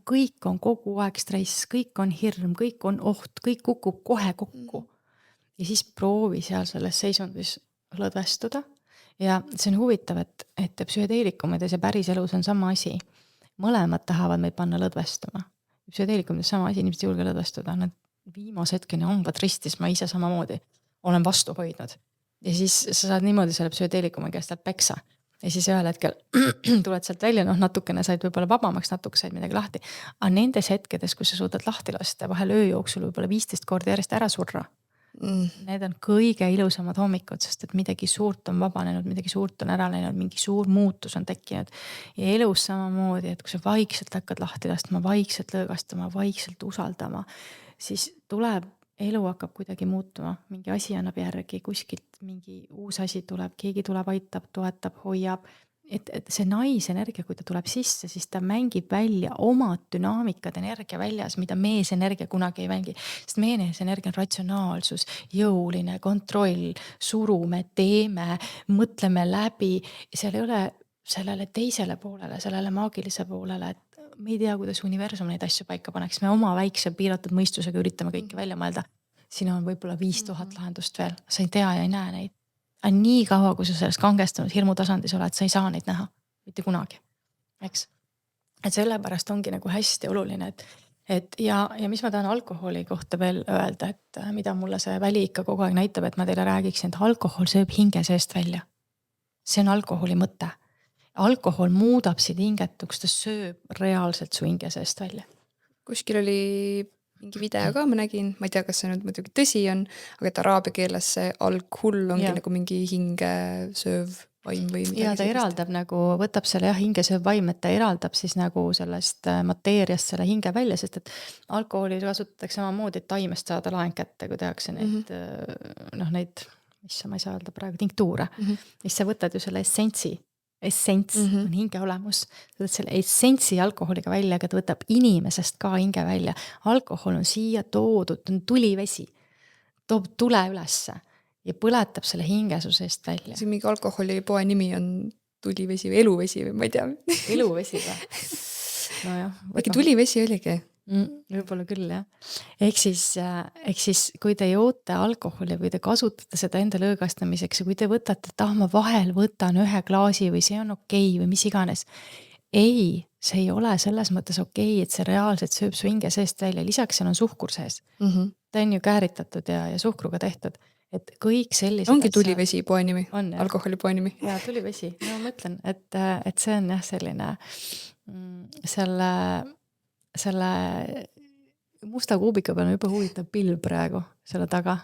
Kõik on kogu aeg stress, kõik on hirm, kõik on oht, kõik kukub kohe kokku. Ja siis proovi seal selles seisundis lõdvestuda. Ja see on huvitav, et psühhedeelikumid ja päris elus on sama asi. Mõlemad tahavad meid panna lõdvestuma. Psühhedeelikumid on sama asi, inimesed julge lõdvestuda, nad viimase hetkeni hambad ristis, ma ise samamoodi olen vastu hoidnud. Ja siis sa saad niimoodi selle psühhedeelikumi käest peksa. Ja siis ühel hetkel tuled sealt välja, natukene said võib-olla vabamaks, natuke said midagi lahti. Aga nendes hetkedes, kus sa suudad lahti lasta, vahel öö jooksul võib-olla 15 korda järjest ära surra. Need on kõige ilusamad hommikud, sest et midagi suurt on vabanenud, midagi suurt on ära läinud, mingi suur muutus on tekkinud. Ja elus samamoodi, et kui sa vaikselt hakkad lahti lastma, vaikselt lõõgastama, vaikselt usaldama, siis tuleb, elu hakkab kuidagi muutuma, mingi asi annab järgi, kuskilt mingi uus asi tuleb, keegi tuleb, aitab, toetab, hoiab. Et see naisenergia, kui ta tuleb sisse, siis ta mängib välja omad dünaamikad energia väljas, mida meesenergia kunagi ei mängi. Sest meesenergia on ratsionaalsus, jõuline, kontroll, surume, teeme, mõtleme läbi. Seal ei ole sellele teisele poolele, sellele maagilise poolele, et me ei tea, kuidas universum neid asju paika paneks. Me oma väikse piiratud mõistusega üritame kõike välja mõelda. Siin on võib-olla 5000 lahendust veel. Sa ei tea ja ei näe neid. Aga nii kaua, kui sa selles kangestunud hirmutasandis oled, sa ei saa neid näha. Mitte kunagi. Eks? Et sellepärast ongi nagu hästi oluline. Ja mis ma tahan alkoholi kohta veel öelda, et mida mulle see väli ikka kogu aeg näitab, et ma teile räägiksin, et alkohol sööb hinge seest välja. See on alkoholi mõte. Alkohol muudab sind hingetuks, ta sööb reaalselt su hinge seest välja. Kuskil oli mingi video ka, ma nägin, ma ei tea, kas see nüüd muidugi tõsi on, aga et araabia keeles see alghull ongi nagu mingi hinge sööv vaim või midagi. Ja ta eraldab nagu, võtab selle hinge sööv vaim, et ta eraldab siis nagu sellest mateeriast selle hinge välja, sest et alkoholi kasutatakse samamoodi, et taimest saada laeng kätte, kui tehakse neid ma ei saa öelda praegu, tinktuure, siis sa võtad ju selle essents on hinge olemus, sa võtad selle essentsi alkoholiga välja, aga ta võtab inimesest ka hinge välja. Alkohol on siia toodud, on tulivesi, toob tule ülesse ja põletab selle hinge su seest välja. See mingi alkoholipoe nimi on tulivesi või eluvesi või ma ei tea. Eluvesi või? Nojah. Äkki tulivesi oligi? Võib-olla küll, jah. Ehk siis, kui te joote alkoholi või te kasutate seda enda lõõgastamiseks ja kui te võtate, et ma vahel võtan ühe klaasi või see on okei või mis iganes. Ei, see ei ole selles mõttes okei, et see reaalselt sööb su hinge seest välja. Lisaks seal on suhkur sees. Ta on ju kääritatud ja suhkruga tehtud. Et kõik sellised ongi tulivesi poe nimi, alkoholi poe nimi. Ja tulivesi. No ma mõtlen, et see on jah selline selle musta kuubika peal on juba huvitav pilv praegu selle taga.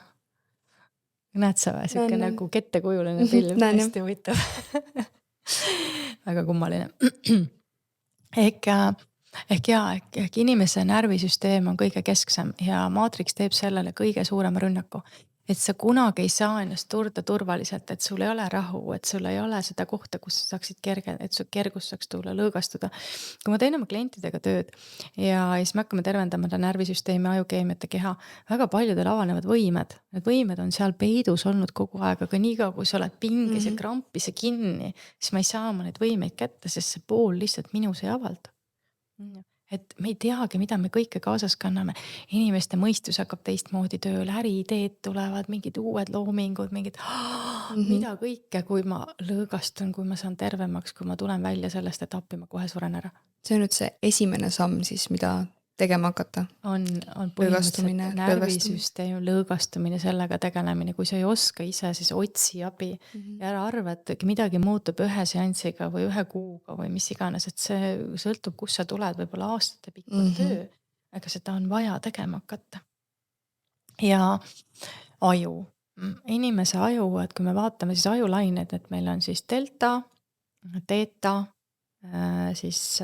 Näed sa või? Siuke nagu kettekujuline pilv. Hästi huvitav. Väga kummaline. Ehk inimese närvisüsteem on kõige kesksem ja Matrix teeb sellele kõige suurema rünnaku. Et sa kunagi ei saa ennast turda turvaliselt, et sul ei ole rahu, et sul ei ole seda kohta, kus sa saaksid et su kergus saaks tulla, lõõgastuda. Kui ma teen oma klientidega tööd ja siis me hakkame tervendama närvisüsteemi, ajukeemiat ja keha, väga paljudel avanevad võimed. Need võimed on seal peidus olnud kogu aeg, aga niikaua kui sa oled pinges ja krampis ja kinni, siis ma ei saa oma neid võimeid kätte, sest see pool lihtsalt minus ei avaldu. Et me ei teagi, mida me kõike kaasas kanname. Inimeste mõistus hakkab teistmoodi tööle, äriideed tulevad, mingid uued loomingud, mida kõike, kui ma lõõgastun, kui ma saan tervemaks, kui ma tulen välja sellest etappi, ma kohe suren ära. See on nüüd see esimene samm siis, mida tegema hakata. On põhimõtteliselt närvisüsteem, lõõgastumine, sellega tegelemine. Kui sa ei oska ise, siis otsi abi ja ära arva, et midagi muutub ühe seansiga või ühe kuuga või mis iganes, et see sõltub, kus sa tuled, võib-olla aastate pikkune töö, aga seda on vaja tegema hakata. Ja aju. Inimese aju, et kui me vaatame siis ajulained, et meil on siis delta, teeta, siis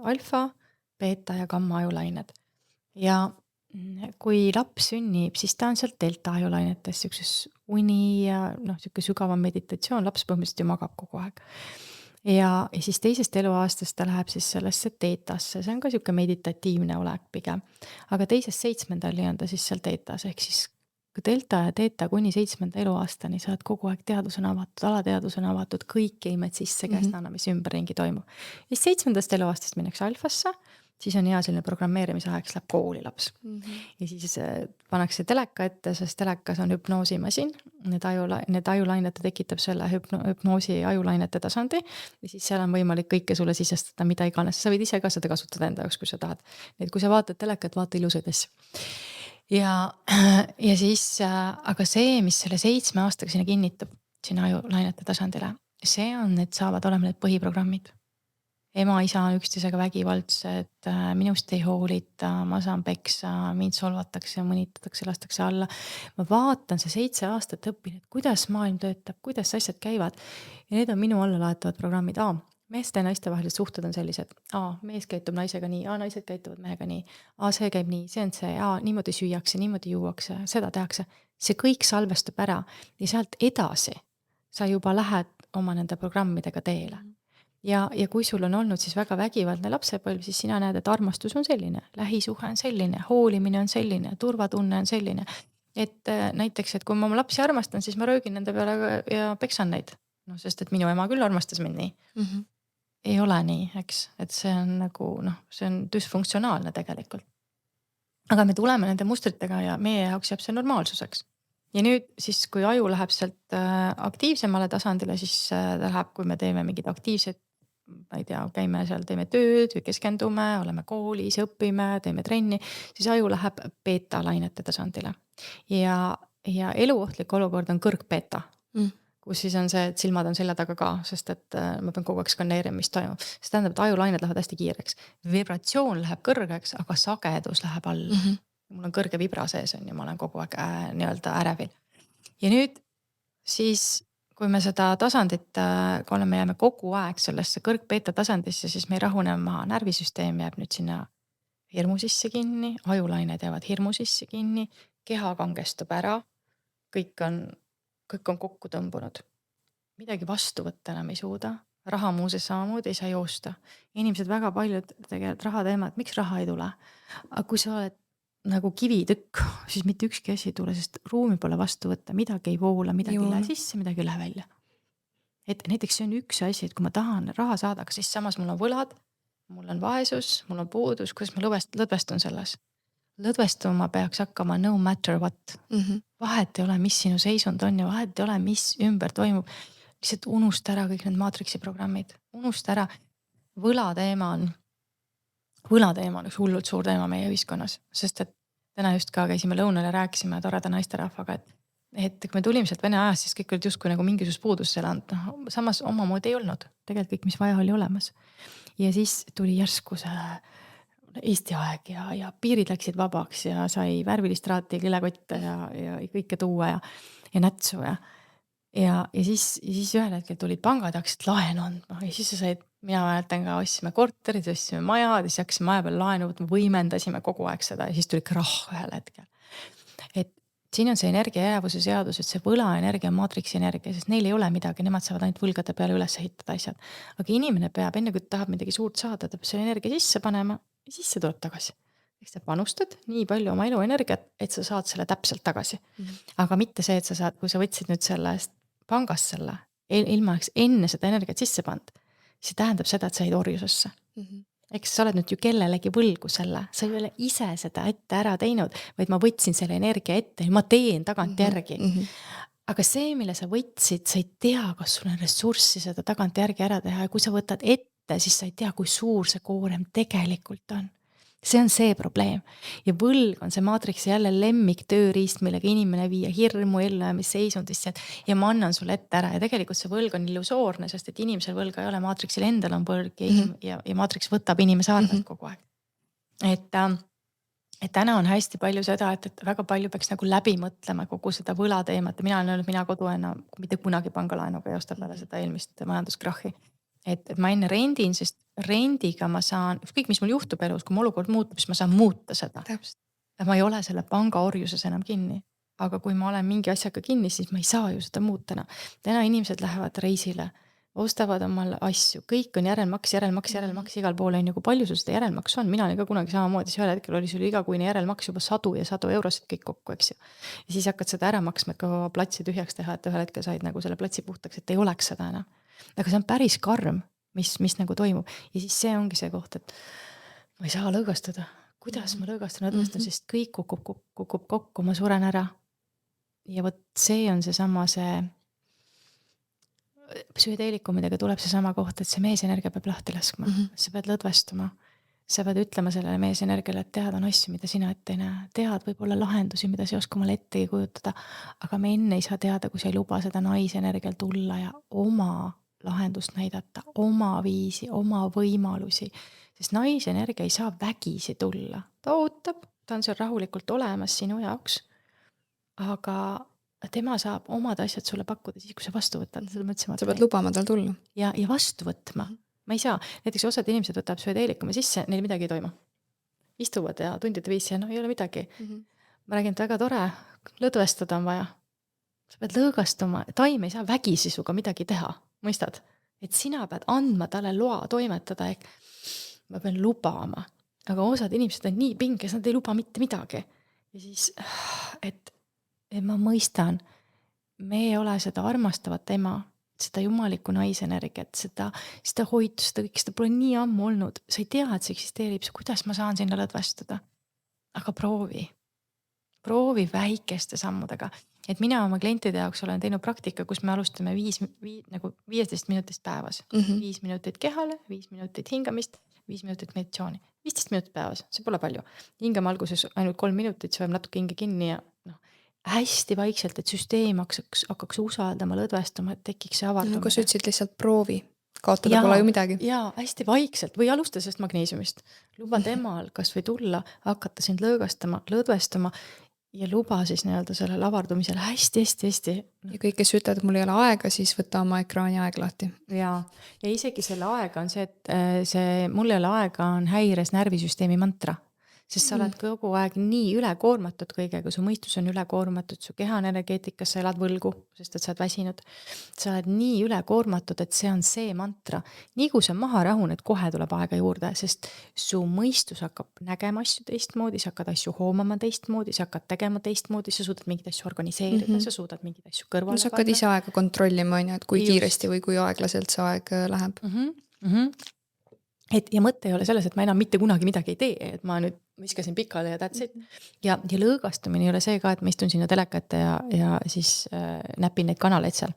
alfa, beeta ja gamma ajulained. Ja kui laps sünnib, siis ta on sealt delta ajulainetes, siukses uni ja siuke sügavam meditatsioon, laps põhimõtteliselt ju magab kogu aeg. Ja siis teisest eluaastast ta läheb siis sellesse teetasse, see on ka siuke meditatiivne olek pigem. Aga teisest 7. on ta siis seal teetas, ehk siis delta ja teeta kuni 7. eluaastani sa oled kogu aeg teadus on avatud, alateadus on avatud, kõik imed sisse käestana, mis ümberringi toimub. Ja siis 7. eluaastast minnakse alfasse, siis on hea selline programmeerimise aeg, läheb kooli laps. Ja siis pannakse teleka ette, sest telekas on hüpnoosimasin. Need ajulainete tekitab selle hüpnoosi ajulainete tasandi. Ja siis seal on võimalik kõike sulle sisestada, mida iganes. Sa võid ise ka seda kasutada enda jaoks, kui sa tahad. Nii et kui sa vaatad telekat, vaata ilusaid asju. Ja siis, aga see, mis selle 7 aastaga sinna kinnitab, sinna ajulainete tasandile, see on, et saavad olema need põhiprogrammid. Ema, isa on üksteisega vägivaldsed, minust ei hoolita, ma saan peksa, mind solvatakse, mõnitatakse, lastakse alla. Ma vaatan see 7 aastat õppin, et kuidas maailm töötab, kuidas asjad käivad. Ja need on minu alla laetavad programmid. Meeste ja naiste vahelised suhted on sellised. Mees käitub naisega nii, naised käituvad mehega nii. See käib nii, see on see, niimoodi süüakse, niimoodi juuakse, seda tehakse. See kõik salvestub ära ja sealt edasi sa juba lähed oma nende programmidega teele. Ja kui sul on olnud siis väga vägivaldne lapsepõlv, siis sina näed, et armastus on selline, lähisuhe on selline, hoolimine on selline, turvatunne on selline. Et näiteks, et kui ma oma lapsi armastan, siis ma röögin nende peale ja peksan neid. Sest et minu ema küll armastas mind nii. Ei ole nii, eks. Et see on nagu, see on düsfunktsionaalne tegelikult. Aga me tuleme nende mustritega ja meie jaoks jääb see normaalsuseks. Ja nüüd siis, kui aju läheb sealt aktiivsemale tasandile, siis ta läheb, kui me teeme mingid aktiivsed, ma ei tea, käime seal, teeme tööd või keskendume, oleme koolis, õpime, teeme trenni, siis aju läheb beeta lainete tasandile. Ja eluohtlik olukord on kõrgbeeta, kus siis on see, et silmad on selja taga ka, sest et ma pean kogu aeg skaneerima, mis toimub. See tähendab, et ajulained lähevad hästi kiireks. Vibratsioon läheb kõrgeks, aga sagedus läheb alla. Mul on kõrge vibra sees ja ma olen kogu aeg nii-öelda ärevil. Ja nüüd siis, kui me seda tasandit, kui me jääme kogu aeg sellesse kõrgbeeta tasandisse, siis me ei rahune maha, närvisüsteem jääb nüüd sinna hirmu sisse kinni, ajulained jäävad hirmu sisse kinni, keha kangestub ära, kõik on kõik on kokku tõmbunud. Midagi vastu võtta enam ei suuda. Raha muuseas samamoodi ei saa joosta. Inimesed väga paljud tegelikult raha teema, et miks raha ei tule. Aga kui sa oled nagu kivitükk, siis mitte ükski asi ei tule, sest ruumi pole vastu võtta, midagi ei voola, midagi ei lähe sisse, midagi ei lähe välja. Et näiteks see on üks asi, et kui ma tahan raha saada, aga siis samas mul on võlad, mul on vaesus, mul on puudus, kuidas ma lõdvestun selles. Lõdvestuma peaks hakkama no matter what. Vahet ei ole, mis sinu seisund on ja vahet ei ole, mis ümber toimub. Lihtsalt unusta ära kõik need maatriksi programmid. Unusta ära. Võlateema on üks hullult suur teema meie ühiskonnas, sest et täna just ka käisime lõunal ja rääkisime toreda naisterahvaga, et kui me tulime sealt Vene ajast, siis kõik olid justkui nagu mingisugust puudust elanud. Samas omamoodi ei olnud. Tegelikult kõik, mis vaja oli olemas. Ja siis tuli järsku see Eesti aeg ja piirid läksid vabaks ja sai värvilist raati, lillekotte ja kõike tuua ja nätsu ja siis ühel hetkel tulid pangad ja hakkasid laenu andma ja siis sa said, mina mäletan ka, ostsime korterid, ostsime majad ja siis hakkasime maja peal laenu võtma, võimendasime kogu aeg seda ja siis tuli krahh ühel hetkel. Et siin on see energiajäävuse seadus, et see võlaenergia on maatriksi energia, sest neil ei ole midagi, nemad saavad ainult võlgade peale üles ehitada asjad. Aga inimene peab, enne kui ta tahab midagi suurt saada, ta peab selle energia sisse panema ja siis see tuleb tagasi. Eks sa panustad nii palju oma eluenergiat, et sa saad selle täpselt tagasi. Aga mitte see, et sa saad, kui sa võtsid nüüd sellest pangast selle, ilma enne seda energiat sisse pand, see tähendab seda, et sa jäid orjusesse. Eks sa oled nüüd ju kellelegi võlgu selle, sa ei ole ise seda ette ära teinud, vaid ma võtsin selle energia ette ja ma teen tagant järgi. Aga see, mille sa võtsid, sa ei tea, kas sul on ressurssi seda tagant järgi ära teha ja kui sa võtad ette, siis sa ei tea, kui suur see koorem tegelikult on. See on see probleem. Ja võlg on see maatriksi jälle lemmik tööriist, millega inimene viia hirmu ellujäämisseisundisse ja ma annan sulle ette ära ja tegelikult see võlg on illusoorne, sest et inimesel võlga ei ole, maatriksil endal on võlg ja maatriks võtab inimese arvelt kogu aeg. Et täna on hästi palju seda, et väga palju peaks nagu läbi mõtlema kogu seda võlateemat ja mina olen öelnud, mina koduena mitte kunagi pangalaenuga ei osta peale seda eelmist majanduskrahhi. Et ma enne rendin, sest rendiga ma saan, kõik mis mul juhtub elus, kui mu olukord muutub, siis ma saan muuta seda. Ma ei ole selle panga orjuses enam kinni. Aga kui ma olen mingi asjaga kinni, siis ma ei saa ju seda muuta. Täna inimesed lähevad reisile, ostavad omal asju, kõik on järelmaks, igal pool on ju, kui palju sul seda järelmaks on. Mina olin ka kunagi samamoodi, see hetkel oli sul igakuine järelmaks juba 100 ja 100 eurosid kõik kokku, eks ju. Ja siis hakkad seda ära maksma, et ka platsi tühjaks teha, et ühel hetkel said nagu selle platsi puhtaks, et ei oleks seda enam. Aga see on päris karm, mis nagu toimub. Ja siis see ongi see koht, et ma ei saa lõõgastada. Kuidas ma lõõgastan, sest kõik kukub kokku, ma suren ära. Ja võt see on seesama see psühhedeelikumidega tuleb seesama koht, et see meesenergia peab lahti laskma. Sa pead lõdvestuma. Sa pead ütlema sellele meesenergiale, et tead on asju, mida sina ette ei näe. Tead võib-olla lahendusi, mida sa ei oska omale ette kujutada. Aga me enne ei saa teada, kui sa ei luba seda naisenergial tulla ja oma lahendust näidata, oma viisi, oma võimalusi. Sest naisenergia ei saa vägisi tulla. Ta ootab, ta on seal rahulikult olemas sinu jaoks. Aga tema saab omad asjad sulle pakkuda siis, kui sa vastu võtad. Sa pead lubama tal tulla. Ja vastu võtma. Ma ei saa. Näiteks osad inimesed võtab psühhedeelikumi sisse, neil midagi ei toimu. Istuvad ja tundide viisi ja ei ole midagi. Ma räägin, et väga tore, lõdvestada on vaja. Sa pead lõõgastuma. Taim ei saa vägisi suga midagi teha. Mõistad? Et sina pead andma talle loa toimetada, ehk ma pean lubama. Aga osad inimesed on nii pinges, nad ei luba mitte midagi. Ja siis, et ma mõistan, me ei ole seda armastavat ema, seda jumalikku naisenergiat, seda hoitu, seda kõik, seda pole nii ammu olnud. Sa ei tea, et see eksisteerib, kuidas ma saan sinna lõdvestuda. Aga proovi väikeste sammudega. Et mina oma klientide jaoks olen teinud praktika, kus me alustame 15 minutist päevas. 5 minutit kehale, 5 minutit hingamist, 5 minutit meditsiooni. 15 minutit päevas, see pole palju. Hingame alguses ainult 3 minutit, see võib natuke hinge kinni ja hästi vaikselt, et süsteem hakkaks usaldama, lõdvestama, et tekiks see avardumine. Kui sa ütlesid lihtsalt proovi, kaotada pole ju midagi. Jaa, hästi vaikselt või alusta sellest magneesiumist. Luba temal kas või tulla, hakata sind lõdvestama ja luba siis nii-öelda sellele avardumisele hästi. Ja kõik, kes ütlevad, et mul ei ole aega, siis võta oma ekraani aeg lahti. Ja isegi selle aega on see, et see mul ei ole aega on häires närvisüsteemi mantra. sest sa oled kogu aeg nii ülekoormatud kõigega, su mõistus on ülekoormatud, su keha on energeetikas, sa elad võlgu, sest et sa oled väsinud. Sa oled nii ülekoormatud, et see on see mantra. Nii kui sa maha rahuned, kohe tuleb aega juurde, sest su mõistus hakkab nägema asju teistmoodi, sa hakkad asju hoomama teistmoodi, sa hakkad tegema teistmoodi, sa suudad mingeid asju organiseerida, sa suudad mingeid asju kõrvale sa hakkad ise aega kontrollima, on ju, et kui kiiresti või kui aeglaselt see aeg läheb. Ja mõte ei ole selles, et ma enam mitte kunagi midagi ei tee, et ma nüüd viskasin pikale ja that's it. Ja lõõgastumine ei ole see ka, et ma istun sinna telekate ja siis näpin neid kanaleid seal.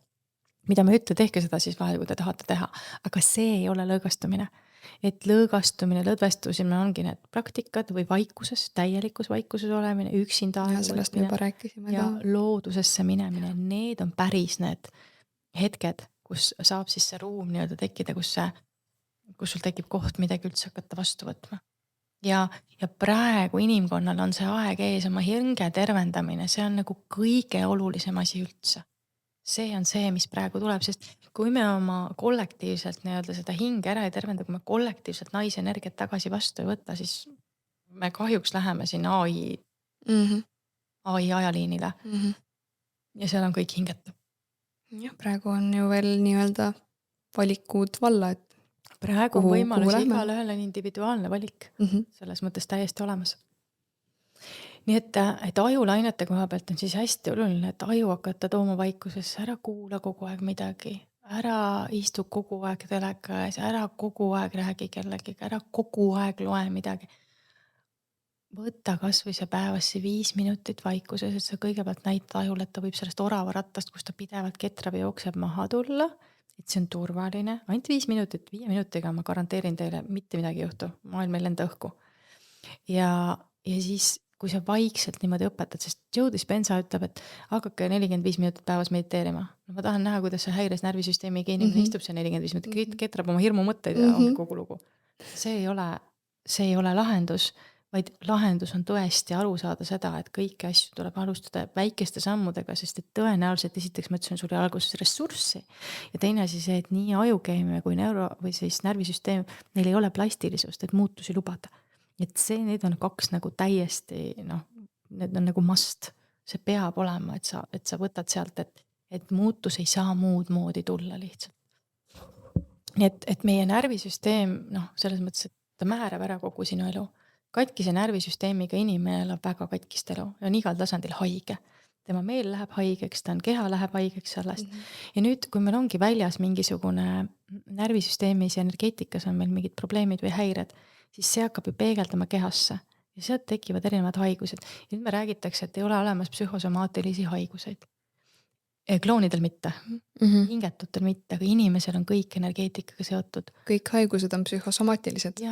Mida ma ütlen, tehke seda siis vahel, kui te tahate teha. Aga see ei ole lõõgastumine. Et lõõgastumine, lõdvestumine ongi need praktikad või vaikuses, täielikus vaikuses olemine, üksinda ja sellest me juba rääkisime ja loodusesse minemine. Need on päris need hetked, kus saab siis see ruum nii-öelda tekkida, kus sul tekib koht midagi üldse hakata vastu võtma. Ja praegu inimkonnal on see aeg ees, oma hinge tervendamine, see on nagu kõige olulisem asi üldse. See on see, mis praegu tuleb, sest kui me oma kollektiivselt nii-öelda seda hinge ära ei tervenda, kui me kollektiivselt naise energiat tagasi vastu ei võtta, siis me kahjuks läheme siin AI ajaliinile. Ja seal on kõik hingetu. Ja praegu on ju veel nii-öelda valikud valla, et praegu on võimalus igal ühel on individuaalne valik. Selles mõttes täiesti olemas. Nii et ajulainete koha pealt on siis hästi oluline, et aju hakata tooma vaikusesse, ära kuula kogu aeg midagi, ära istu kogu aeg teleka ees, ära kogu aeg räägi kellegi, ära kogu aeg loe midagi. Võtta kas või see päevassi 5 minutit vaikuses, et sa kõigepealt näita ajul, et ta võib sellest orava rattast, kus ta pidevalt ketrab ja jookseb maha tulla, et see on turvaline. Ainult 5 minutit, 5 minutiga ma garanteerin teile, mitte midagi juhtu, maailm ei lenda õhku. Ja siis kui sa vaikselt niimoodi õpetad, sest Joe Dispenza ütleb, et hakake 45 minutit päevas mediteerima. No ma tahan näha, kuidas see häires närvisüsteemiga inimene istub see 45 minutit, ketrab oma hirmu mõtteid ja ongi kogu lugu. See ei ole lahendus, vaid lahendus on tõesti aru saada seda, et kõiki asju tuleb alustada väikeste sammudega, sest et tõenäoliselt esiteks ma ütlesin sulle alguses ressurssi ja teine asi see, et nii ajukeemia kui või siis närvisüsteem, neil ei ole plastilisust, et muutusi lubada. Et need on 2 nagu täiesti, need on nagu must. See peab olema, et sa võtad sealt, et muutus ei saa muud moodi tulla lihtsalt. Nii et meie närvisüsteem, selles mõttes, et ta määrab ära kogu sinu elu. Katkise närvisüsteemiga inimene elab väga katkist elu ja on igal tasandil haige. Tema meel läheb haigeks, ta on keha läheb haigeks sellest. Ja nüüd, kui meil ongi väljas mingisugune närvisüsteemis ja energeetikas on meil mingid probleemid või häired, siis see hakkab ju peegeldama kehasse ja sealt tekivad erinevad haigused. Ja nüüd me räägitakse, et ei ole olemas psühhosomaatilisi haiguseid. Kloonidel mitte, hingetutel mitte, aga inimesel on kõik energeetikaga seotud. Kõik haigused on psühhosomaatilised.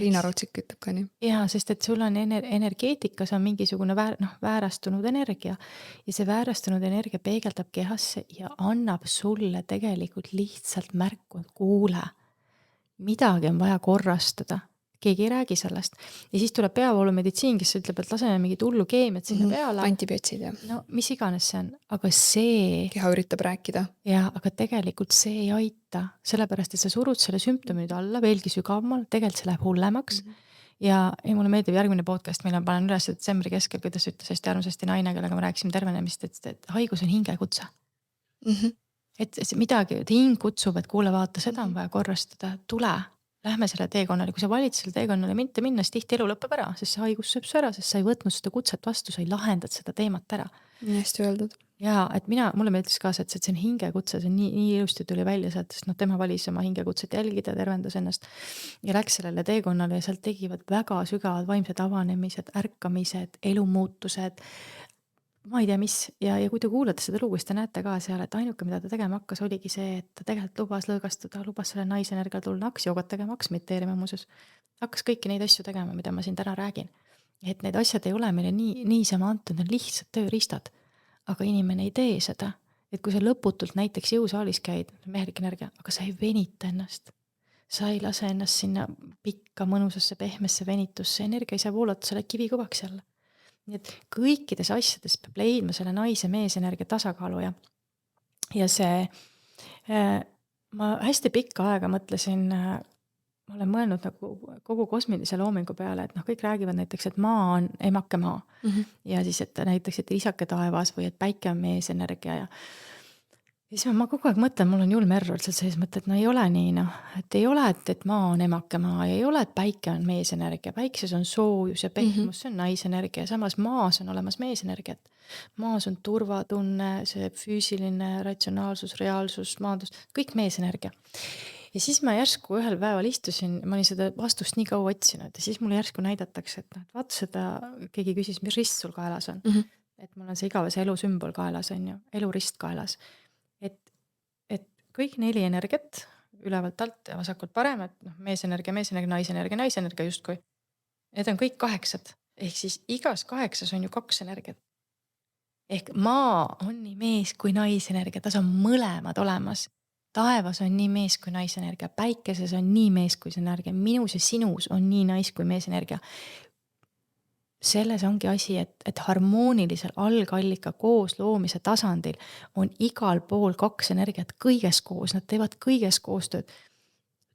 Riina Rotsik ütleb ka nii. Ja, sest et sul on energeetikas on mingisugune väärastunud energia ja see väärastunud energia peegeldab kehasse ja annab sulle tegelikult lihtsalt märku, et kuule, midagi on vaja korrastada. Keegi ei räägi sellest. Ja siis tuleb peavoolumeditsiin, kes ütleb, et laseme mingit hullu keemiat sinna peale. Antibiotsid, jah. No mis iganes see on, aga see... Keha üritab rääkida. Ja, aga tegelikult see ei aita. Sellepärast, et sa surud selle sümptomi nüüd alla veelgi sügavamal, tegelikult see läheb hullemaks. Ja mulle meeldib järgmine podcast, mille ma panen üles detsembri keskel, kuidas ütles hästi armsasti naine, kellega me rääkisime tervenemist, et haigus on hingekutse. Et midagi, et hing kutsub, et kuule vaata, seda on vaja korrastada, tule. Lähme selle teekonnale, kui sa valid selle teekonnale mitte minna, siis tihti elu lõpeb ära, sest see haigus sööb su ära, sest sa ei võtnud seda kutset vastu, sa ei lahendad seda teemat ära. Nii hästi öeldud. Ja, et mulle meeldis ka see, et see on hingekutse, see on nii ilusti tuli välja sealt, sest tema valis oma hingekutset jälgida, tervendas ennast ja läks sellele teekonnale ja sealt tegivad väga sügavad vaimsed avanemised, ärkamised, elumuutused, ma ei tea mis, ja kui te kuulate seda lugu, siis te näete ka seal, et ainuke, mida ta tegema hakkas, oligi see, et ta tegelikult lubas lõõgastuda, lubas selle naise energial tulla, hakkas joogat tegema, hakkas mediteerima muuseas, hakkas kõiki neid asju tegema, mida ma siin täna räägin. Et need asjad ei ole meile niisama antud, need lihtsalt tööriistad, aga inimene ei tee seda. Et kui sa lõputult näiteks jõusaalis käid, mehelik energia, aga sa ei venita ennast. Sa ei lase ennast sinna pikka, mõnusasse, pehmesse venitusse, energia ei saa voolata selle kivi kõvaks jälle. Nii et kõikides asjades peab leidma selle naise meesenergia tasakaalu ja see, ma hästi pikka aega mõtlesin ma olen mõelnud nagu kogu kosmilise loomingu peale, et noh, kõik räägivad näiteks, et maa on emake maa ja siis, et näiteks, et isake taevas või et päike on meesenergia ja siis ma kogu aeg mõtlen, mul on julm error seal sees mõte, et no ei ole nii, noh, et ei ole, et maa on emake maa ja ei ole, et päike on meesenergia, päikses on soojus ja pehmus, see on naisenergia ja samas maas on olemas meesenergiat. Maas on turvatunne, see füüsiline ratsionaalsus, reaalsus, maandus, kõik meesenergia. Ja siis ma järsku ühel päeval istusin, ma olin seda vastust nii kaua otsinud ja siis mulle järsku näidatakse, et noh, et vaata seda, keegi küsis, mis rist sul kaelas on. Et mul on see igavese elu sümbol kaelas, on ju, elurist kaelas. Et kõik 4 energiat ülevalt alt ja vasakult parem, et noh, meesenergia, naisenergia justkui. Need on kõik 8. Ehk siis igas 8 on ju 2 energiat. Ehk maa on nii mees kui naisenergia, tas on mõlemad olemas. Taevas on nii mees kui naisenergia, päikeses on nii mees kui energia, minus ja sinus on nii nais kui meesenergia. Selles ongi asi, et harmoonilisel algallika koos loomise tasandil on igal pool 2 energiat kõiges koos, nad teevad kõiges koostööd.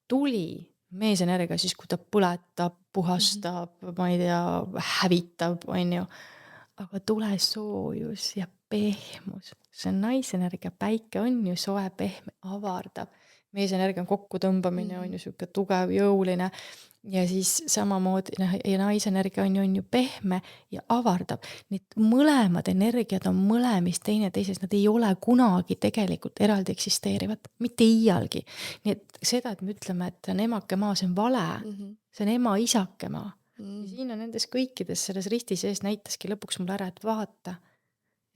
Tuli meesenergia siis, kui ta põletab, puhastab, ma ei tea, hävitab, on ju. Aga tule soojus ja pehmus. See naisenergia, päike on ju soe, pehme, avardab. Meesenergia on kokkutõmbamine, on ju siuke tugev, jõuline. Ja siis samamoodi ja naisenergia on ju pehme ja avardab. Need mõlemad energiat on mõlemis teine teises, nad ei ole kunagi tegelikult eraldi eksisteerivad, mitte iialgi. Nii et seda, et me ütleme, et on emake maa, see on vale, see on ema isake maa. Ja siin on nendes kõikides selles risti sees näitaski lõpuks mulle ära, et vaata.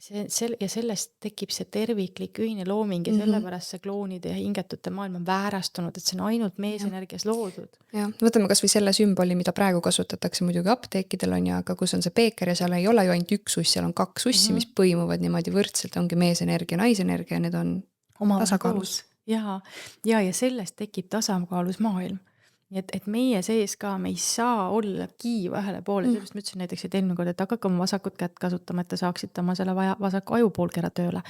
Ja sellest tekib see terviklik ühine looming ja sellepärast see kloonide ja hingetute maailm on väärastunud, et see on ainult meesenergias loodud. Ja, võtame kas või selle sümboli, mida praegu kasutatakse muidugi apteekidel on ja aga kus on see peeker ja seal ei ole ju ainult 1 uss, seal on 2 ussi, mis põimuvad niimoodi võrdselt, ongi meesenergia, naisenergia, need on tasakaalus. Ja sellest tekib tasakaalus maailm. Nii et meie sees ka, me ei saa olla kiiva ühele poole, sellest ma ütlesin näiteks, et eelmine kord, et hakake oma vasakut kätt kasutama, et te saaksite oma selle vasaku ajupoolkera tööle.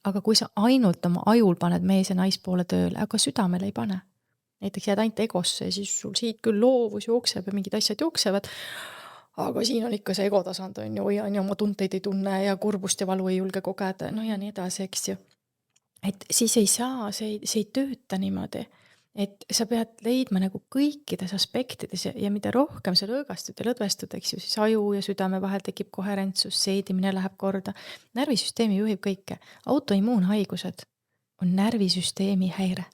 Aga kui sa ainult oma ajul paned mees ja naispoole tööle, aga südamele ei pane. Näiteks jääd ainult egosse ja siis sul siit küll loovus jookseb ja mingid asjad jooksevad, aga siin on ikka see egotasand on ju ja oma tunteid ei tunne ja kurbust ja valu ei julge kogeda, no ja nii edasi, eks ju. Et siis ei saa, see ei tööta niimoodi. Et sa pead leidma nagu kõikides aspektides ja mida rohkem sa lõõgastud ja lõdvestud, eks ju, siis aju ja südame vahel tekib koherentsus, seedimine läheb korda. Närvisüsteemi juhib kõike. Autoimmuunhaigused on närvisüsteemi häire.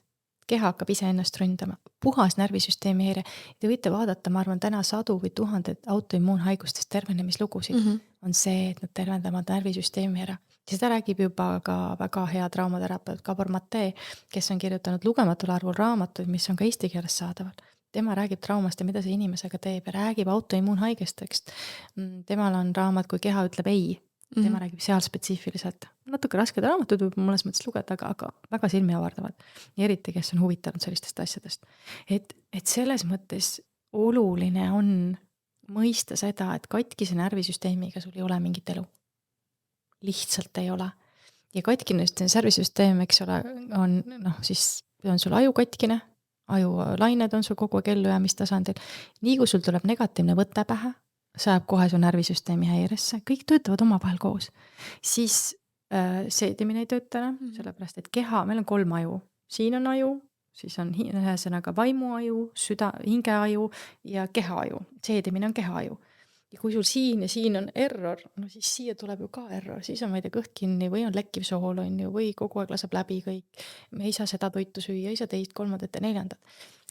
Keha hakkab ise ennast ründama. Puhas närvisüsteemi häire. Te võite vaadata, ma arvan, täna 100 või 1000 autoimmuunhaigustest tervenemislugusid. On see, et nad tervendavad närvisüsteemi ära. Seda räägib juba ka väga hea traumaterapeut Gabor Mate, kes on kirjutanud lugematul arvul raamatuid, mis on ka eesti keeles saadaval. Tema räägib traumast ja mida see inimesega teeb ja räägib autoimmuunhaigestest. Temal on raamat, kui keha ütleb ei. Tema räägib seal spetsiifiliselt. Natuke rasked raamatud võib mõnes mõttes lugeda, aga väga silmi avardavad. Ja eriti, kes on huvitanud sellistest asjadest. Et selles mõttes oluline on mõista seda, et katkise närvisüsteemiga sul ei ole mingit elu. Lihtsalt ei ole. Ja katkine närvisüsteem, eks ole, on siis on sul aju katkine, ajulained on sul kogu ellujäämistasandil. Nii kui sul tuleb negatiivne võte pähe, saab kohe su närvisüsteemi häiresse, kõik töötavad omavahel koos. Siis seedimine ei tööta, sellepärast et keha, meil on 3 aju. Siin on aju, siis on ühesõnaga vaimuaju, hingeaju ja kehaaju. Seedimine on kehaaju. Ja kui sul siin ja siin on error, no siis siia tuleb ju ka error, siis on kõht kinni või on lekkiv sool on ju, või kogu aeg laseb läbi kõik. Me ei saa seda toitu süüa, ei saa teist, 3. ja 4.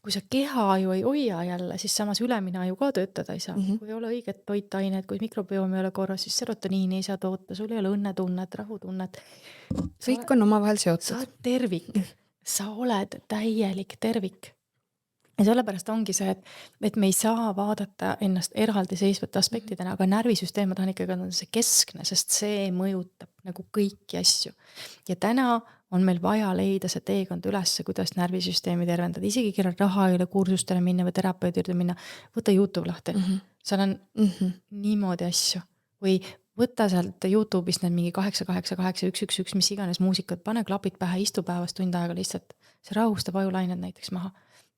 Kui sa kehaaju ei hoia jälle, siis samas ülemine aju ka töötada ei saa. Kui ei ole õiget toitained, kui mikrobioom ei ole korras, siis serotoniini ei saa toota, sul ei ole õnnetunnet, rahutunnet. Kõik on omavahel seotud. Sa oled tervik, sa oled täielik tervik. Ja sellepärast ongi see, et me ei saa vaadata ennast eraldi seisvate aspektidena, aga närvisüsteem on ikkagi see keskne, sest see mõjutab nagu kõiki asju. Ja täna on meil vaja leida see teekond ülesse, kuidas närvisüsteemi tervendada. Isegi kellel raha ei ole kursustele minna või terapeudi juurde minna, võta YouTube lahti. Seal on niimoodi asju. Või võta sealt YouTube'ist need mingi 888, 111, mis iganes muusikat, pane klapid pähe, istu päevast tund aega lihtsalt. See rahustab ajulained näiteks maha.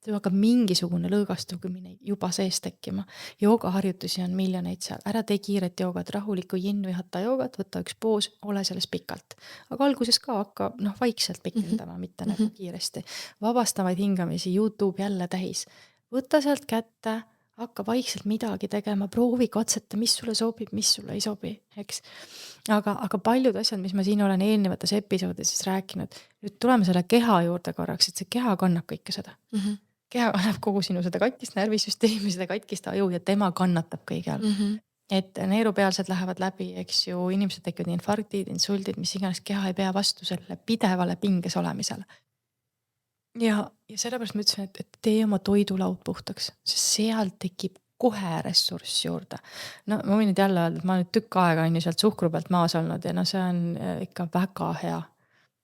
see hakkab mingisugune lõõgastumine juba sees tekkima. Joogaharjutusi on miljoneid seal, ära tee kiiret joogat, rahulikku yin või hatha joogat, võta üks poos, ole selles pikalt. Aga alguses ka hakka vaikselt pikendama, mitte nagu kiiresti. Vabastavaid hingamisi, YouTube jälle täis. Võta sealt kätte, hakka vaikselt midagi tegema, proovi katseta, mis sulle sobib, mis sulle ei sobi, eks. Aga paljud asjad, mis ma siin olen eelnevates episoodides rääkinud, nüüd tuleme selle keha juurde korraks, et see keha kannab kõike seda. Keha kannab kogu sinu seda katkist närvisüsteemi, seda katkist aju ja tema kannatab kõige all. Et neerupealsed lähevad läbi, eks ju, inimesed tekivad infarktid, insultid, mis iganes, keha ei pea vastu selle pidevale pinges olemisele. Ja sellepärast ma ütlesin, et tee oma toidulaud puhtaks, sest seal tekib kohe ressurss juurde. No ma võin nüüd jälle öelda, et ma nüüd tükk aega on ju sealt suhkru pealt maas olnud ja no see on ikka väga hea.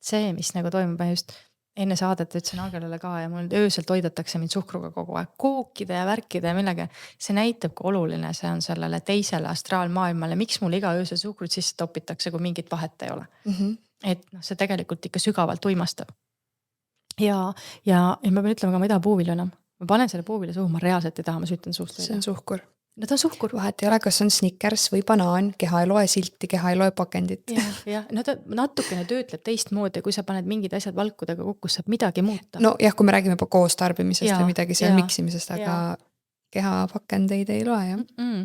See, mis nagu toimub, ma just enne saadet ütlesin Agelale ka ja mul öösel toidatakse mind suhkruga kogu aeg, kookide ja värkide ja millega. See näitab, kui oluline see on sellele teisele astraalmaailmale, miks mul iga öösel suhkrut sisse topitakse, kui mingit vahet ei ole. Et see tegelikult ikka sügavalt uimastab. Ja ma pean ütlema ka, ma ei taha puuvilju enam. Ma panen selle puuvilju suhu, ma reaalselt ei taha, ma sütan suust. See on suhkur. No ta on suhkur. Vahet ei ole, kas on Snickers või banaan, keha ei loe silti, keha ei loe pakendit. Ja, no ta natukene töötleb teistmoodi, kui sa paned mingid asjad valkudega kokku, saab midagi muuta. No jah, kui me räägime juba koos tarbimisest või midagi seal miksimisest, aga keha pakendeid ei loe, jah.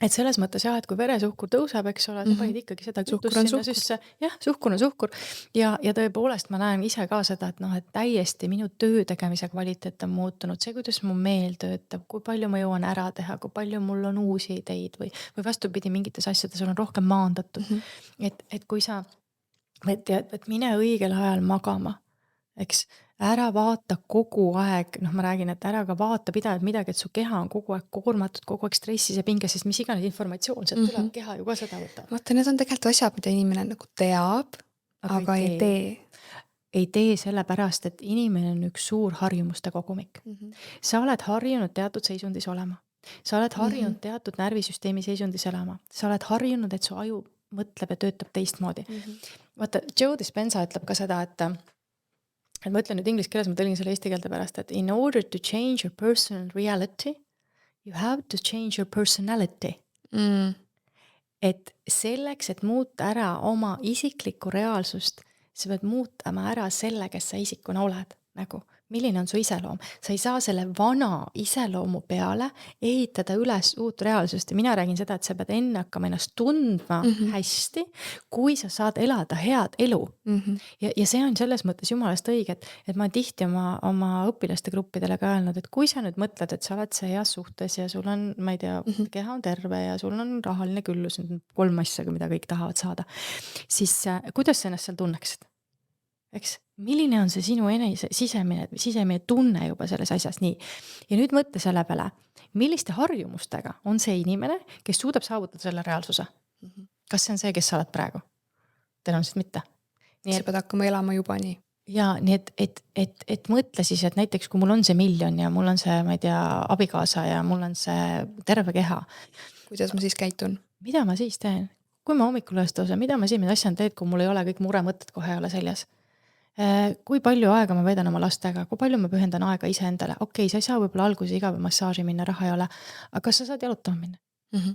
Et selles mõttes jah, et kui veresuhkur tõuseb, eks ole, sa panid ikkagi seda kütust sinna süsse. Jah, suhkur on suhkur. Ja tõepoolest ma näen ise ka seda, et täiesti minu töö tegemise kvaliteet on muutunud. See, kuidas mu meel töötab, kui palju ma jõuan ära teha, kui palju mul on uusi ideid või vastupidi mingites asjades on rohkem maandatud. Et kui sa, et mine õigel ajal magama, eks, ära vaata kogu aeg, ma räägin, et ära ka vaata pidevalt midagi, et su keha on kogu aeg koormatud, kogu aeg stressis ja pinges, sest mis iganes informatsioon, sealt tuleb keha ju ka seda võtab. Vaata, need on tegelikult asjad, mida inimene nagu teab, aga ei tee. Ei tee sellepärast, et inimene on üks suur harjumuste kogumik. Sa oled harjunud teatud seisundis olema. Sa oled harjunud teatud närvisüsteemi seisundis elama. Sa oled harjunud, et su aju mõtleb ja töötab teistmoodi. Vaata, Joe Dispenza ütleb ka seda, et ma ütlen nüüd inglise keeles, ma tõlgin selle eesti keelde pärast, et in order to change your personal reality, you have to change your personality. Et selleks, et muuta ära oma isiklikku reaalsust, sa pead muutama ära selle, kes sa isikuna oled. Nagu, milline on su iseloom? Sa ei saa selle vana iseloomu peale ehitada üles uut reaalsust ja mina räägin seda, et sa pead enne hakkama ennast tundma hästi, kui sa saad elada head elu. Ja see on selles mõttes jumalast õige, et ma tihti oma õpilaste gruppidele ka öelnud, et kui sa nüüd mõtled, et sa oled see heas suhtes ja sul on, ma ei tea, keha on terve ja sul on rahaline küllus, 3 asja, mida kõik tahavad saada, siis kuidas sa ennast seal tunneksid? Eks, milline on see sinu sisemine tunne juba selles asjas nii. Ja nüüd mõtle selle peale, milliste harjumustega on see inimene, kes suudab saavutada selle reaalsuse? Kas see on see, kes sa oled praegu? Tõenäoliselt mitte. Nii, sa pead hakkama elama juba nii. Ja nii, et mõtle siis, et näiteks kui mul on see 1 miljon ja mul on see, ma ei tea, abikaasa ja mul on see terve keha. Kuidas ma siis käitun? Mida ma siis teen? Kui ma hommikul üles tõusen, mida ma esimene asja teed, kui mul ei ole kõik muremõtted kohe ei ole seljas? Kui palju aega ma veedan oma lastega, kui palju ma pühendan aega ise endale. Okei, sa ei saa võib-olla alguses iga päev massaaži minna, raha ei ole, aga kas sa saad jalutama minna?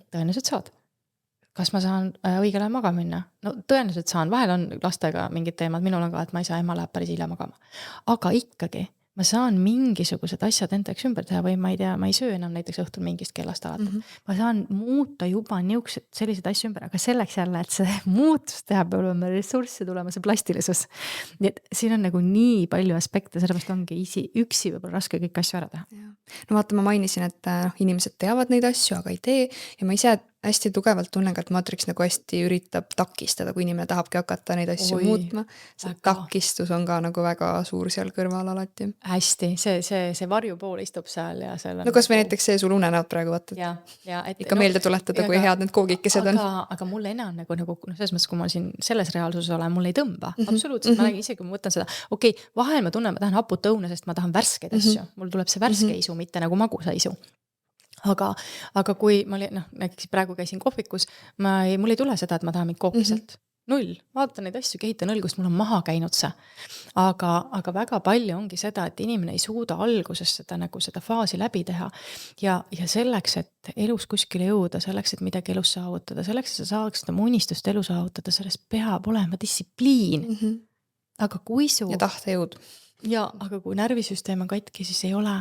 Tõenäoliselt saad. Kas ma saan õigel ajal magama minna? No tõenäoliselt saan, vahel on lastega mingid teemad, minul on ka, et ma ei saa, ema läheb päris hilja magama. Aga ikkagi ma saan mingisugused asjad endaks ümber teha või ma ei tea, ma ei söö enam näiteks õhtul mingist kellast alates. Ma saan muuta juba niisugused sellised asju ümber, aga selleks jälle, et see muutus teha peab olema ressurssi tulema, see plastilisus. Nii et siin on nagu nii palju aspekte, sellepärast ongi üksi võib-olla raske kõik asju ära teha. No vaata, ma mainisin, et inimesed teavad neid asju, aga ei tee ja ma ise hästi tugevalt tunnen ka, et Matrix nagu hästi üritab takistada, kui inimene tahabki hakata neid asju muutma. See takistus on ka nagu väga suur seal kõrval alati. Hästi, see varjupool istub seal ja seal on... No kas või näiteks see sul unenäod praegu vaatad? Ikka meelde tuletada, kui head need koogikesed on. Aga mulle enam nagu selles mõttes, kui ma siin selles reaalsuses olen, mulle ei tõmba. Absoluutselt, ma räägin isegi, kui ma võtan seda. Okei, vahel ma tunnen, ma tahan haput õune, sest ma tahan värskeid asju. Mul tuleb see värske isu, mitte nagu magusa isu. Aga kui ma näiteks praegu käisin kohvikus, mul ei tule seda, et ma tahan mind kookiselt. null, vaata neid asju, kehitan õlgust, mul on maha käinud see. Aga väga palju ongi seda, et inimene ei suuda alguses seda faasi läbi teha ja selleks, et elus kuskile jõuda, selleks, et midagi elus saavutada, selleks, et sa saaksid oma unistust elu saavutada, selles peab olema distsipliin. Aga kui ja tahtejõud. Aga kui närvisüsteem on katki, siis ei ole.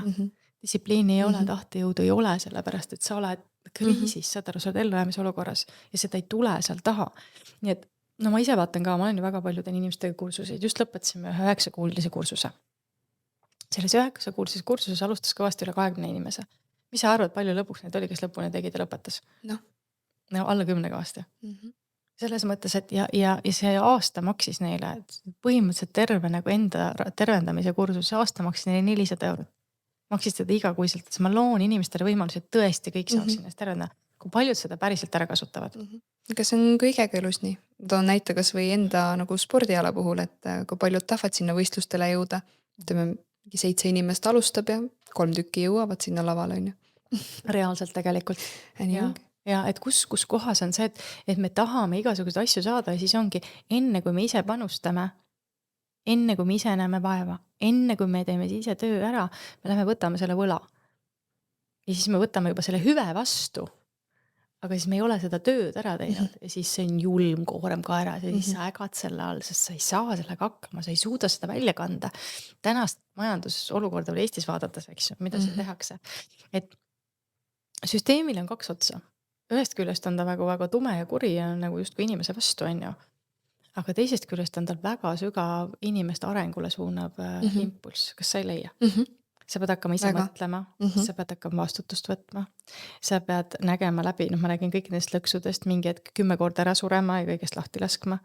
Distsipliini ei ole, tahtejõudu ei ole, sellepärast, et sa oled kriisis, saad aru, sa oled ellujäämise olukorras ja seda ei tule seal taha. Nii et no ma ise vaatan ka, ma olen ju väga paljude inimestega kursuseid, just lõpetasime 9-kuulise kursuse. Selles 9-kuulises kursuses alustas kõvasti üle 20 inimese. Mis sa arvad, palju lõpuks neid oli, kes lõpuni tegid ja lõpetas? No alla 10 kõvasti. Selles mõttes, et ja see aasta maksis neile, põhimõtteliselt terve nagu enda tervendamise kursus, see aasta maksis neile 400 €. Maksis seda igakuiselt, et ma loon inimestele võimalusi, et tõesti kõik saaks ennast tervendada. Kui paljud seda päriselt ära kasutavad? Aga see on kõigega elus nii. Toon näite kas või enda nagu spordiala puhul, et kui paljud tahavad sinna võistlustele jõuda. Ütleme, 7 inimest alustab ja 3 tükki jõuavad sinna lavale, on ju. Reaalselt tegelikult. Ja et kus kohas on see, et me tahame igasuguseid asju saada ja siis ongi enne, kui me ise panustame, enne kui me ise näeme vaeva, enne kui me teeme ise töö ära, me lähme võtame selle võla. Ja siis me võtame juba selle hüve vastu, aga siis me ei ole seda tööd ära teinud ja siis see on julm koorem kaeras ja siis sa ägad selle all, sest sa ei saa sellega hakkama, sa ei suuda seda välja kanda. Tänast majandusolukorda või Eestis vaadates, eks, mida siin tehakse. Et süsteemil on 2 otsa. Ühest küljest on ta väga tume ja kuri ja nagu just kui inimese vastu on ju. Aga teisest küljest on tal väga sügav inimeste arengule suunav impulss. Kas sa ei leia? Sa pead hakkama ise mõtlema, sa pead hakkama vastutust võtma, sa pead nägema läbi, ma räägin kõik nendest lõksudest, mingi hetk 10 korda ära surema ja kõigest lahti laskma,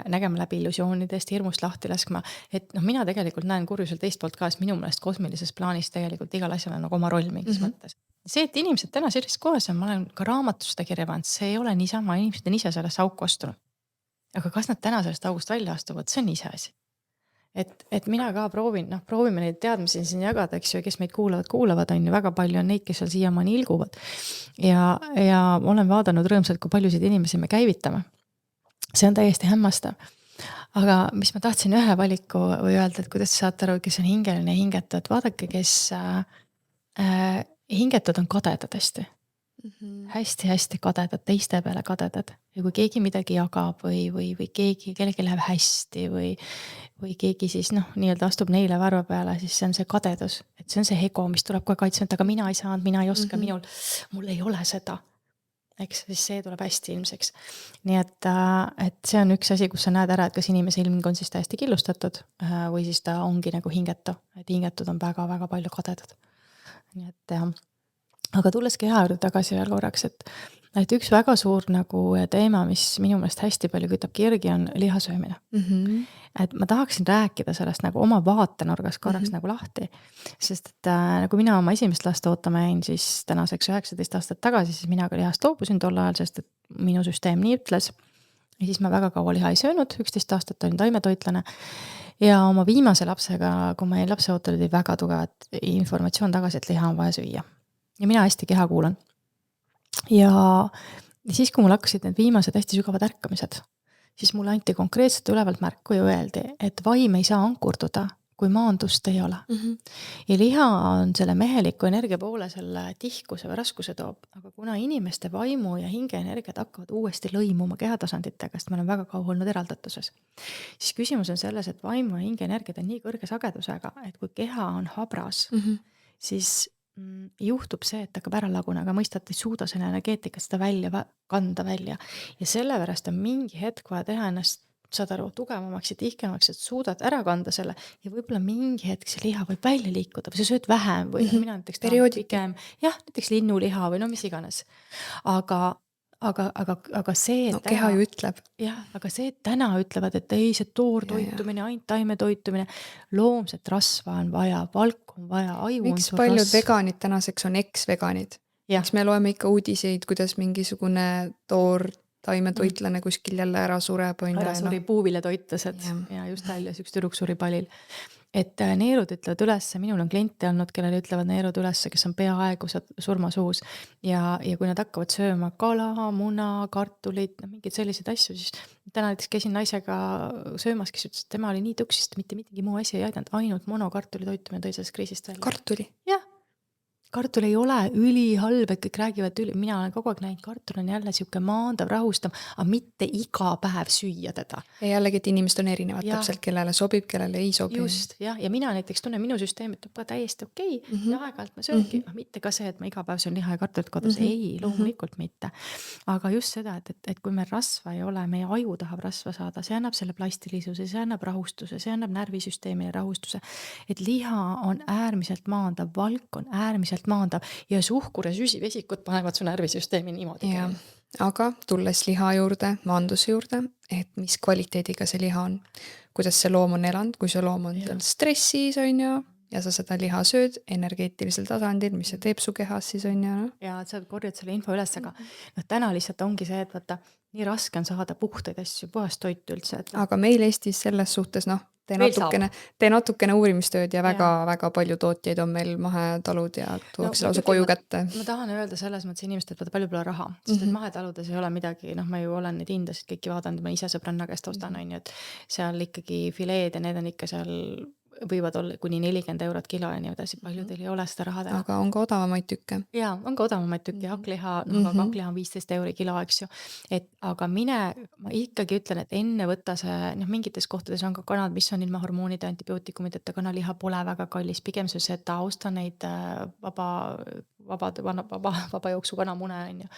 nägema läbi illusioonidest, hirmust lahti laskma, et mina tegelikult näen kurjusel teist poolt ka, sest minu meelest kosmilises plaanis tegelikult igal asjal on nagu oma roll mingis mõttes. See, et inimesed täna sellises kohas on, ma olen ka raamatus seda kirja pannud, see ei ole niisama, inimesed on ise sellest auku astunud. Aga kas nad täna sellest august välja astuvad, see on ise asi. Et mina ka proovime neid teadmisi siin jagada, eks ju, kes meid kuulavad, on ju väga palju on neid, kes seal siiamaani ilguvad. Ja olen vaadanud rõõmsalt, kui paljusid inimesi me käivitame. See on täiesti hämmastav. Aga mis ma tahtsin ühe valiku või öelda, et kuidas saate aru, kes on hingeline ja hingetu, et vaadake, kes hingetud on kadedad hästi. Hästi kadedad, teiste peale kadedad. Ja kui keegi midagi jagab või kellegi läheb hästi või keegi siis nii-öelda astub neile varva peale, siis see on see kadedus. Et see on see ego, mis tuleb kohe kaitsma, et aga mina ei saanud, mina ei oska, mul ei ole seda. Eks, siis see tuleb hästi ilmseks. Nii et see on üks asi, kus sa näed ära, et kas inimese ilming on siis täiesti killustatud või siis ta ongi nagu hingetu. Et hingetud on väga palju kadedad. Nii et aga tulles keha juurde tagasi veel korraks, et üks väga suur nagu teema, mis minu meelest hästi palju kütab kirgi, on lihasöömine. Et ma tahaksin rääkida sellest nagu oma vaatenurgas korraks nagu lahti, sest et nagu mina oma esimest last ootama jäin siis tänaseks 19 aastat tagasi, siis mina ka lihast loobusin tol ajal, sest et minu süsteem nii ütles. Ja siis ma väga kaua liha ei söönud, 11 aastat olin taimetoitlane. Ja oma viimase lapsega, kui ma jäin lapseootel, oli väga tugevat informatsioon tagasi, et liha on vaja süüa. Ja mina hästi keha kuulan. Ja siis, kui mul hakkasid need viimased hästi sügavad ärkamised, siis mulle anti konkreetselt ülevalt märku ja öeldi, et vaim ei saa ankurduda, kui maandust ei ole. Ja liha on selle meheliku energia poole selle tihkuse või raskuse toob, aga kuna inimeste vaimu ja hinge energiat hakkavad uuesti lõimuma kehatasanditega, sest me oleme väga kaua olnud eraldatuses, siis küsimus on selles, et vaimu ja hinge energiat on nii kõrge sagedusega, et kui keha on habras, siis juhtub see, et hakkab ära laguna, aga mõistad, ei suuda selle energeetikat seda kanda välja. Ja sellepärast on mingi hetk vaja teha ennast, saad aru, tugevamaks ja tihkemaks, et suudad ära kanda selle ja võib-olla mingi hetk see liha võib välja liikuda või sa sööd vähem või mina näiteks pigem, näiteks linnuliha või mis iganes. Aga see, et keha ju ütleb. Aga see, et täna ütlevad, et ei, see toortoitumine, ainult taimetoitumine, loomset rasva on vaja, valku on vaja, aju on sul paljud veganid tänaseks on ex-veganid. Miks me loeme ikka uudiseid, kuidas mingisugune taimetoitlane kuskil jälle ära sureb. Ära suri puuvile toitlased ja just väljas üks tüdruk suri palil. et neerud ütlevad üles, minul on kliente olnud, kellele ütlevad neerud üles, kes on peaaegu surmasuus ja kui nad hakkavad sööma kala, muna, kartulit, mingeid selliseid asju, siis täna näiteks käisin naisega söömas, kes ütles, et tema oli nii tuks, sest mitte midagi muu asi ei aidanud, ainult monokartuli toitumine tõi sellest kriisist välja. Kartuli? Jah. Kartul ei ole ülihalb, et kõik räägivad mina olen kogu aeg näinud, kartul on jälle siuke maandav, rahustab, aga mitte iga päev süüa teda. Ja jällegi, et inimesed on erinevad täpselt, kellele sobib, kellele ei sobi. Just, jah, ja mina näiteks tunnen, minu süsteem ütleb ka täiesti okei, ja aeg-ajalt ma sööngi, mitte ka see, et ma iga päev söön liha ja kartulit kodus, ei, loomulikult mitte. Aga just seda, et kui meil rasva ei ole, meie aju tahab rasva saada, see annab selle plastilisuse, see annab rahustuse, see annab närvisüsteemile rahustuse, et liha on äärmiselt maandav, valk on äärmiselt maandav ja suhkur ja süsivesikud panevad su närvisüsteemi niimoodi. Ja, aga tulles liha juurde, maanduse juurde, et mis kvaliteediga see liha on, kuidas see loom on elanud, kui see loom on stressis on ju, ja sa seda liha sööd energeetilisel tasandil, mis see teeb su kehas siis on ju. Ja sa korjad selle info üles, aga täna lihtsalt ongi see, et vaata, nii raske on saada puhtaid asju, puhast toitu üldse. Aga meil Eestis selles suhtes tee natukene uurimistööd ja väga palju tootjaid on meil mahetalud ja tuuakse lausa koju kätte. Ma tahan öelda selles mõttes inimesed, et palju pole raha, sest et mahetaludes ei ole midagi, ma ju olen neid hindasid kõiki vaadanud, ma ise sõbranna käest ostan, on ju, et seal ikkagi fileed ja need on ikka seal võivad olla kuni 40 eurot kilo ja nii edasi, palju teil ei ole seda raha teha. Aga on ka odavamaid tükke. Jaa, on ka odavamaid tükke, hakkliha, hakkliha on 15 euri kilo, eks ju. Aga ma ikkagi ütlen, et enne võtta see, mingites kohtades on ka kanad, mis on ilma hormoonide, antibiootikumideta, kanaliha pole väga kallis, pigem see seda, osta neid vaba jooksu kanamune, on ju.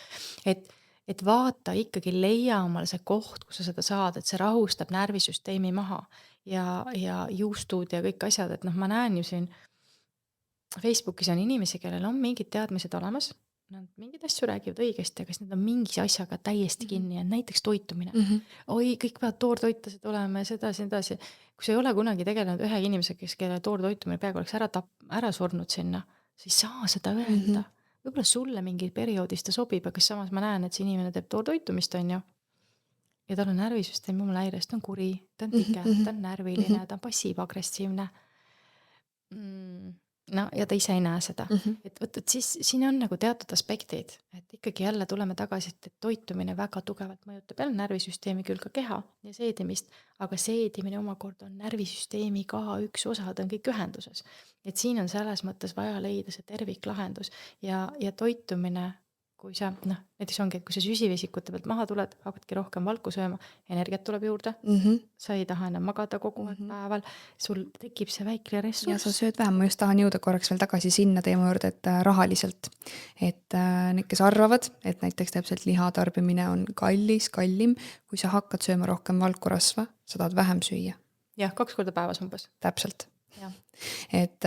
Et vaata ikkagi leia omal see koht, kus sa seda saad, et see rahustab närvisüsteemi maha ja juustud ja kõik asjad, et ma näen ju siin Facebookis on inimesi, kellel on mingid teadmised olemas, nad mingid asju räägivad õigesti, aga need on mingi asjaga täiesti kinni ja näiteks toitumine. Oi, kõik peavad toortoitlased olema ja sedasi. Kui sa ei ole kunagi tegelenud ühe inimese, kelle toortoitumine peaaegu oleks ära surnud sinna, sa ei saa seda öelda. Võib-olla sulle mingi perioodis ta sobib, aga samas ma näen, et see inimene teeb toortoitumist, on ju. Ja tal on närvisüsteem jumala häires, ta on kuri, ta on pike, ta on närviline, ta on passiiv-agressiivne. No ja ta ise ei näe seda. Et siis siin on nagu teatud aspektid, et ikkagi jälle tuleme tagasi, et toitumine väga tugevalt mõjutab jälle närvisüsteemi küll ka keha ja seedimist, aga seedimine omakorda on närvisüsteemi ka üks osa, ta on kõik ühenduses. Et siin on selles mõttes vaja leida see terviklahendus ja toitumine, kui sa, näiteks ongi, et kui sa süsivesikute pealt maha tuled, hakkadki rohkem valku sööma, energiat tuleb juurde, sa ei taha enam magada kogu aeg päeval, sul tekib see väike ressurss. Ja sa sööd vähem, ma just tahan jõuda korraks veel tagasi sinna teema juurde, et rahaliselt. Et need, kes arvavad, et näiteks täpselt liha tarbimine on kallim, kui sa hakkad sööma rohkem valkurasva, sa tahad vähem süüa. Jah, 2 korda päevas umbes. Täpselt. Et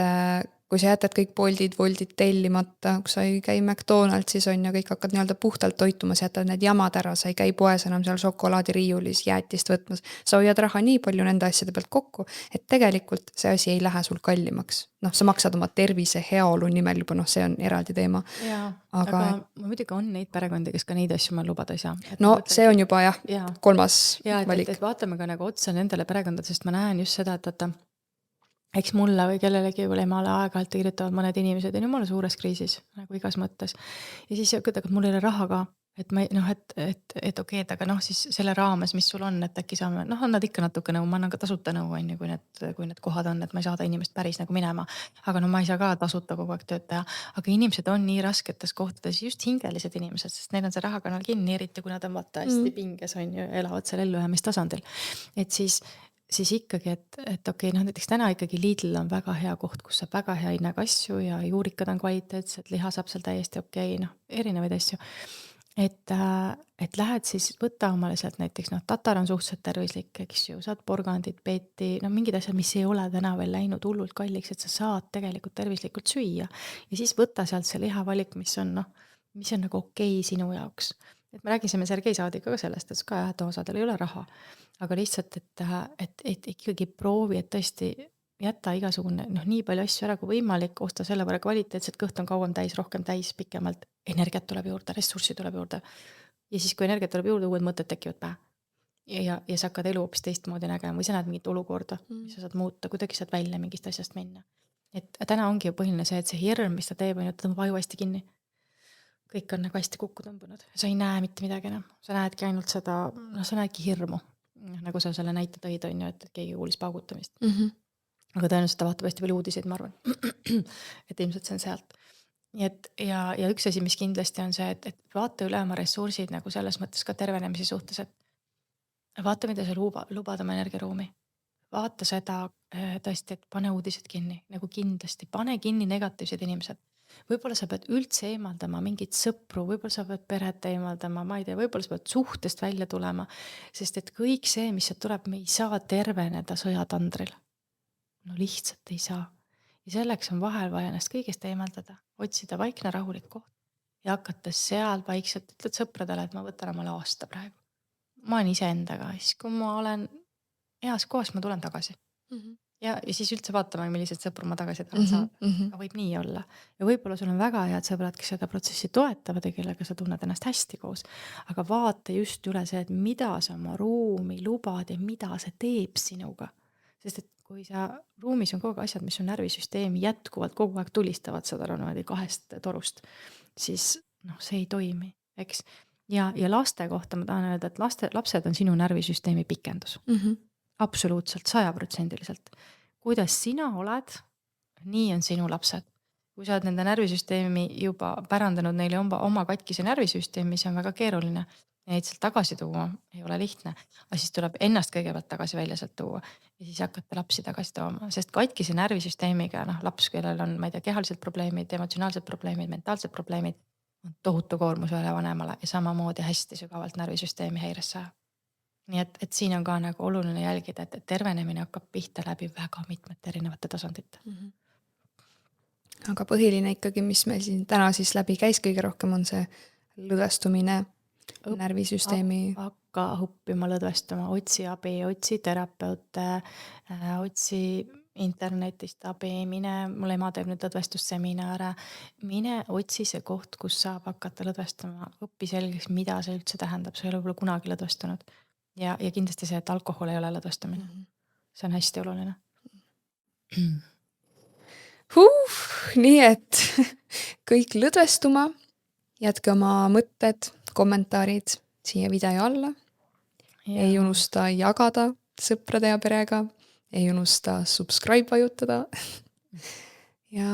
kui sa jätad kõik voldid tellimata, kui sa ei käi McDonaldsis on ja kõik hakkad nii-öelda puhtalt toituma, sa jätad need jamad ära, sa ei käi poes enam seal šokolaadiriiulis jäätist võtmas, sa hoiad raha nii palju nende asjade pealt kokku, et tegelikult see asi ei lähe sul kallimaks. Sa maksad oma tervise heaolu nimel juba, see on eraldi teema. Aga muidugi on neid perekondi, kes ka neid asju ma lubada ei saa. See on juba kolmas valik. Et vaatame ka nagu otsa nendele perekondade, sest ma näen just seda, et eks mulle või kellelegi või emale aeg-ajalt kirjutavad mõned inimesed on jumala suures kriisis, nagu igas mõttes. Ja siis aga mul ei ole raha ka, et ma et okei, aga siis selle raames, mis sul on, et äkki saame, annad ikka natuke nõu, ma annan ka tasuta nõu, on ju, kui need kohad on, et ma ei saada inimest päris nagu minema. Aga ma ei saa ka tasuta kogu aeg tööd teha. Aga inimesed on nii rasketes kohtades, just hingelised inimesed, sest neil on see rahakanal kinni, eriti kui nad on vaata hästi pinges, on ju, elavad seal ellujäämistasandil. Et siis ikkagi, et okei, näiteks täna ikkagi Lidl on väga hea koht, kus saab väga hea hinnaga asju ja juurikad on kvaliteetsed, liha saab seal täiesti okei, erinevaid asju. Et lähed siis võtta omale sealt näiteks, tatar on suhteliselt tervislik, eks ju, saad porgandit, peeti, mingid asjad, mis ei ole täna veel läinud hullult kalliks, et sa saad tegelikult tervislikult süüa. Ja siis võtta sealt see lihavalik, mis on nagu okei sinu jaoks. Et me räägisime Sergei Saadiga ka sellest, et ka et osadel ei ole raha, aga lihtsalt, et ikkagi proovi, et tõesti jätta igasugune, nii palju asju ära kui võimalik, osta selle võrra kvaliteetselt, kõht on kauem täis, rohkem täis, pikemalt, energiat tuleb juurde, ressurssi tuleb juurde. Ja siis, kui energiat tuleb juurde, uued mõtted tekivad pähe. ja sa hakkad elu hoopis teistmoodi nägema või sa näed mingit olukorda, mis sa saad muuta, kuidagi saad välja mingist asjast minna. Et täna ongi ju põhiline see, et see hirm, mis ta teeb, on ju, et tõmbab aju hästi kinni. Kõik on nagu hästi kokku tõmbunud. Sa ei näe mitte midagi enam. Sa näedki ainult seda, sa näedki hirmu. Nagu sa selle näite tõid, on ju, et keegi kuulis paugutamist. Aga tõenäoliselt ta vaatab hästi palju uudiseid, ma arvan. Et ilmselt see on sealt. Ja üks asi, mis kindlasti on see, et vaata üle oma ressursid nagu selles mõttes ka tervenemise suhtes, et vaata, mida sa lubad oma energiaruumi. Vaata seda tõesti, et pane uudised kinni, nagu kindlasti, pane kinni negatiivsed inimesed. Võib-olla sa pead üldse eemaldama mingit sõpru, võib-olla sa pead peret eemaldama, ma ei tea, võib-olla sa pead suhtest välja tulema, sest et kõik see, mis sealt tuleb, me ei saa terveneda sõjatandril. No lihtsalt ei saa. Ja selleks on vahel vaja ennast kõigest eemaldada, otsida vaikne rahulik koht ja hakata seal vaikselt, ütled sõpradele, et ma võtan omale aasta praegu. Ma olen iseendaga, siis kui ma olen heas kohas, ma tulen tagasi. Ja siis üldse vaatame, millised sõpru ma tagasi tahan saada. Aga võib nii olla. Ja võib-olla sul on väga head sõbrad, kes seda protsessi toetavad ja kellega sa tunned ennast hästi koos. Aga vaata just üle see, et mida sa oma ruumi lubad ja mida see teeb sinuga. Sest et kui sa ruumis on kogu asjad, mis on närvisüsteemi jätkuvalt kogu aeg tulistavad seda kahest torust, siis see ei toimi, eks. Ja laste kohta ma tahan öelda, et lapsed on sinu närvisüsteemi pikendus. Absoluutselt, 100%. Kuidas sina oled, nii on sinu lapsed. Kui sa oled nende närvisüsteemi juba pärandanud neile oma katkise närvisüsteemi, see on väga keeruline. Ja neid sealt tagasi tuua ei ole lihtne. Aga siis tuleb ennast kõigepealt tagasi välja sealt tuua ja siis hakata lapsi tagasi tooma. Sest katkise närvisüsteemiga, laps, kellel on, ma ei tea, kehalised probleemid, emotsionaalsed probleemid, mentaalsed probleemid, on tohutu koormus üle vanemale ja samamoodi hästi sügavalt närvisüsteemi häiresse. Nii et siin on ka nagu oluline jälgida, et tervenemine hakkab pihta läbi väga mitmete erinevate tasandite. Aga põhiline ikkagi, mis meil siin täna siis läbi käis kõige rohkem, on see lõdvestumine, närvisüsteemi. Hakka õppima lõdvestuma, otsi abi, otsi terapeute, otsi internetist abi, mul ema teeb nüüd lõdvestusseminare, mine otsi see koht, kus saab hakata lõdvestama, õppi selgeks, mida see üldse tähendab, sa ei ole kunagi lõdvestunud. Ja kindlasti see, et alkohol ei ole lõdvestamine. See on hästi oluline. Nii et kõik lõdvestuma, jätke oma mõtted, kommentaarid siia video alla. Ei unusta jagada sõprade ja perega, ei unusta subscribe vajutada. Ja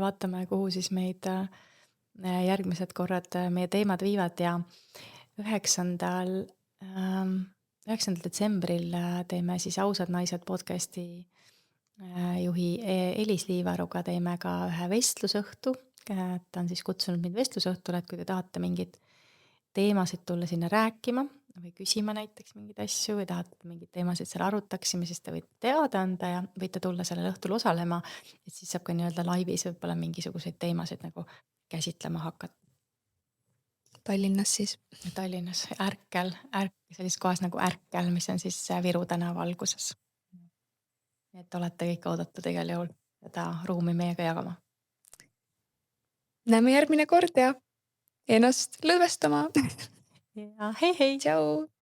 vaatame, kuhu siis meid järgmised korrad meie teemad viivad ja 9. detsembril teeme siis Ausad naised podcasti juhi Elis Liivaruga teeme ka ühe vestlusõhtu. Ta on siis kutsunud mind vestlusõhtule, et kui te tahate mingid teemasid tulla sinna rääkima või küsima näiteks mingeid asju või tahate mingeid teemasid seal arutaksime, siis te võite teada anda ja võite tulla sellel õhtul osalema, et siis saab ka nii-öelda laivis võib-olla mingisuguseid teemasid nagu käsitlema hakata. Tallinnas siis? Tallinnas, Ärkel, sellises kohas nagu Ärkel, mis on siis Viru tänava alguses. Et olete kõik oodatud igal juhul seda ruumi meiega jagama. Näeme järgmine kord ja ennast lõdvestama. Ja hei! Tšau!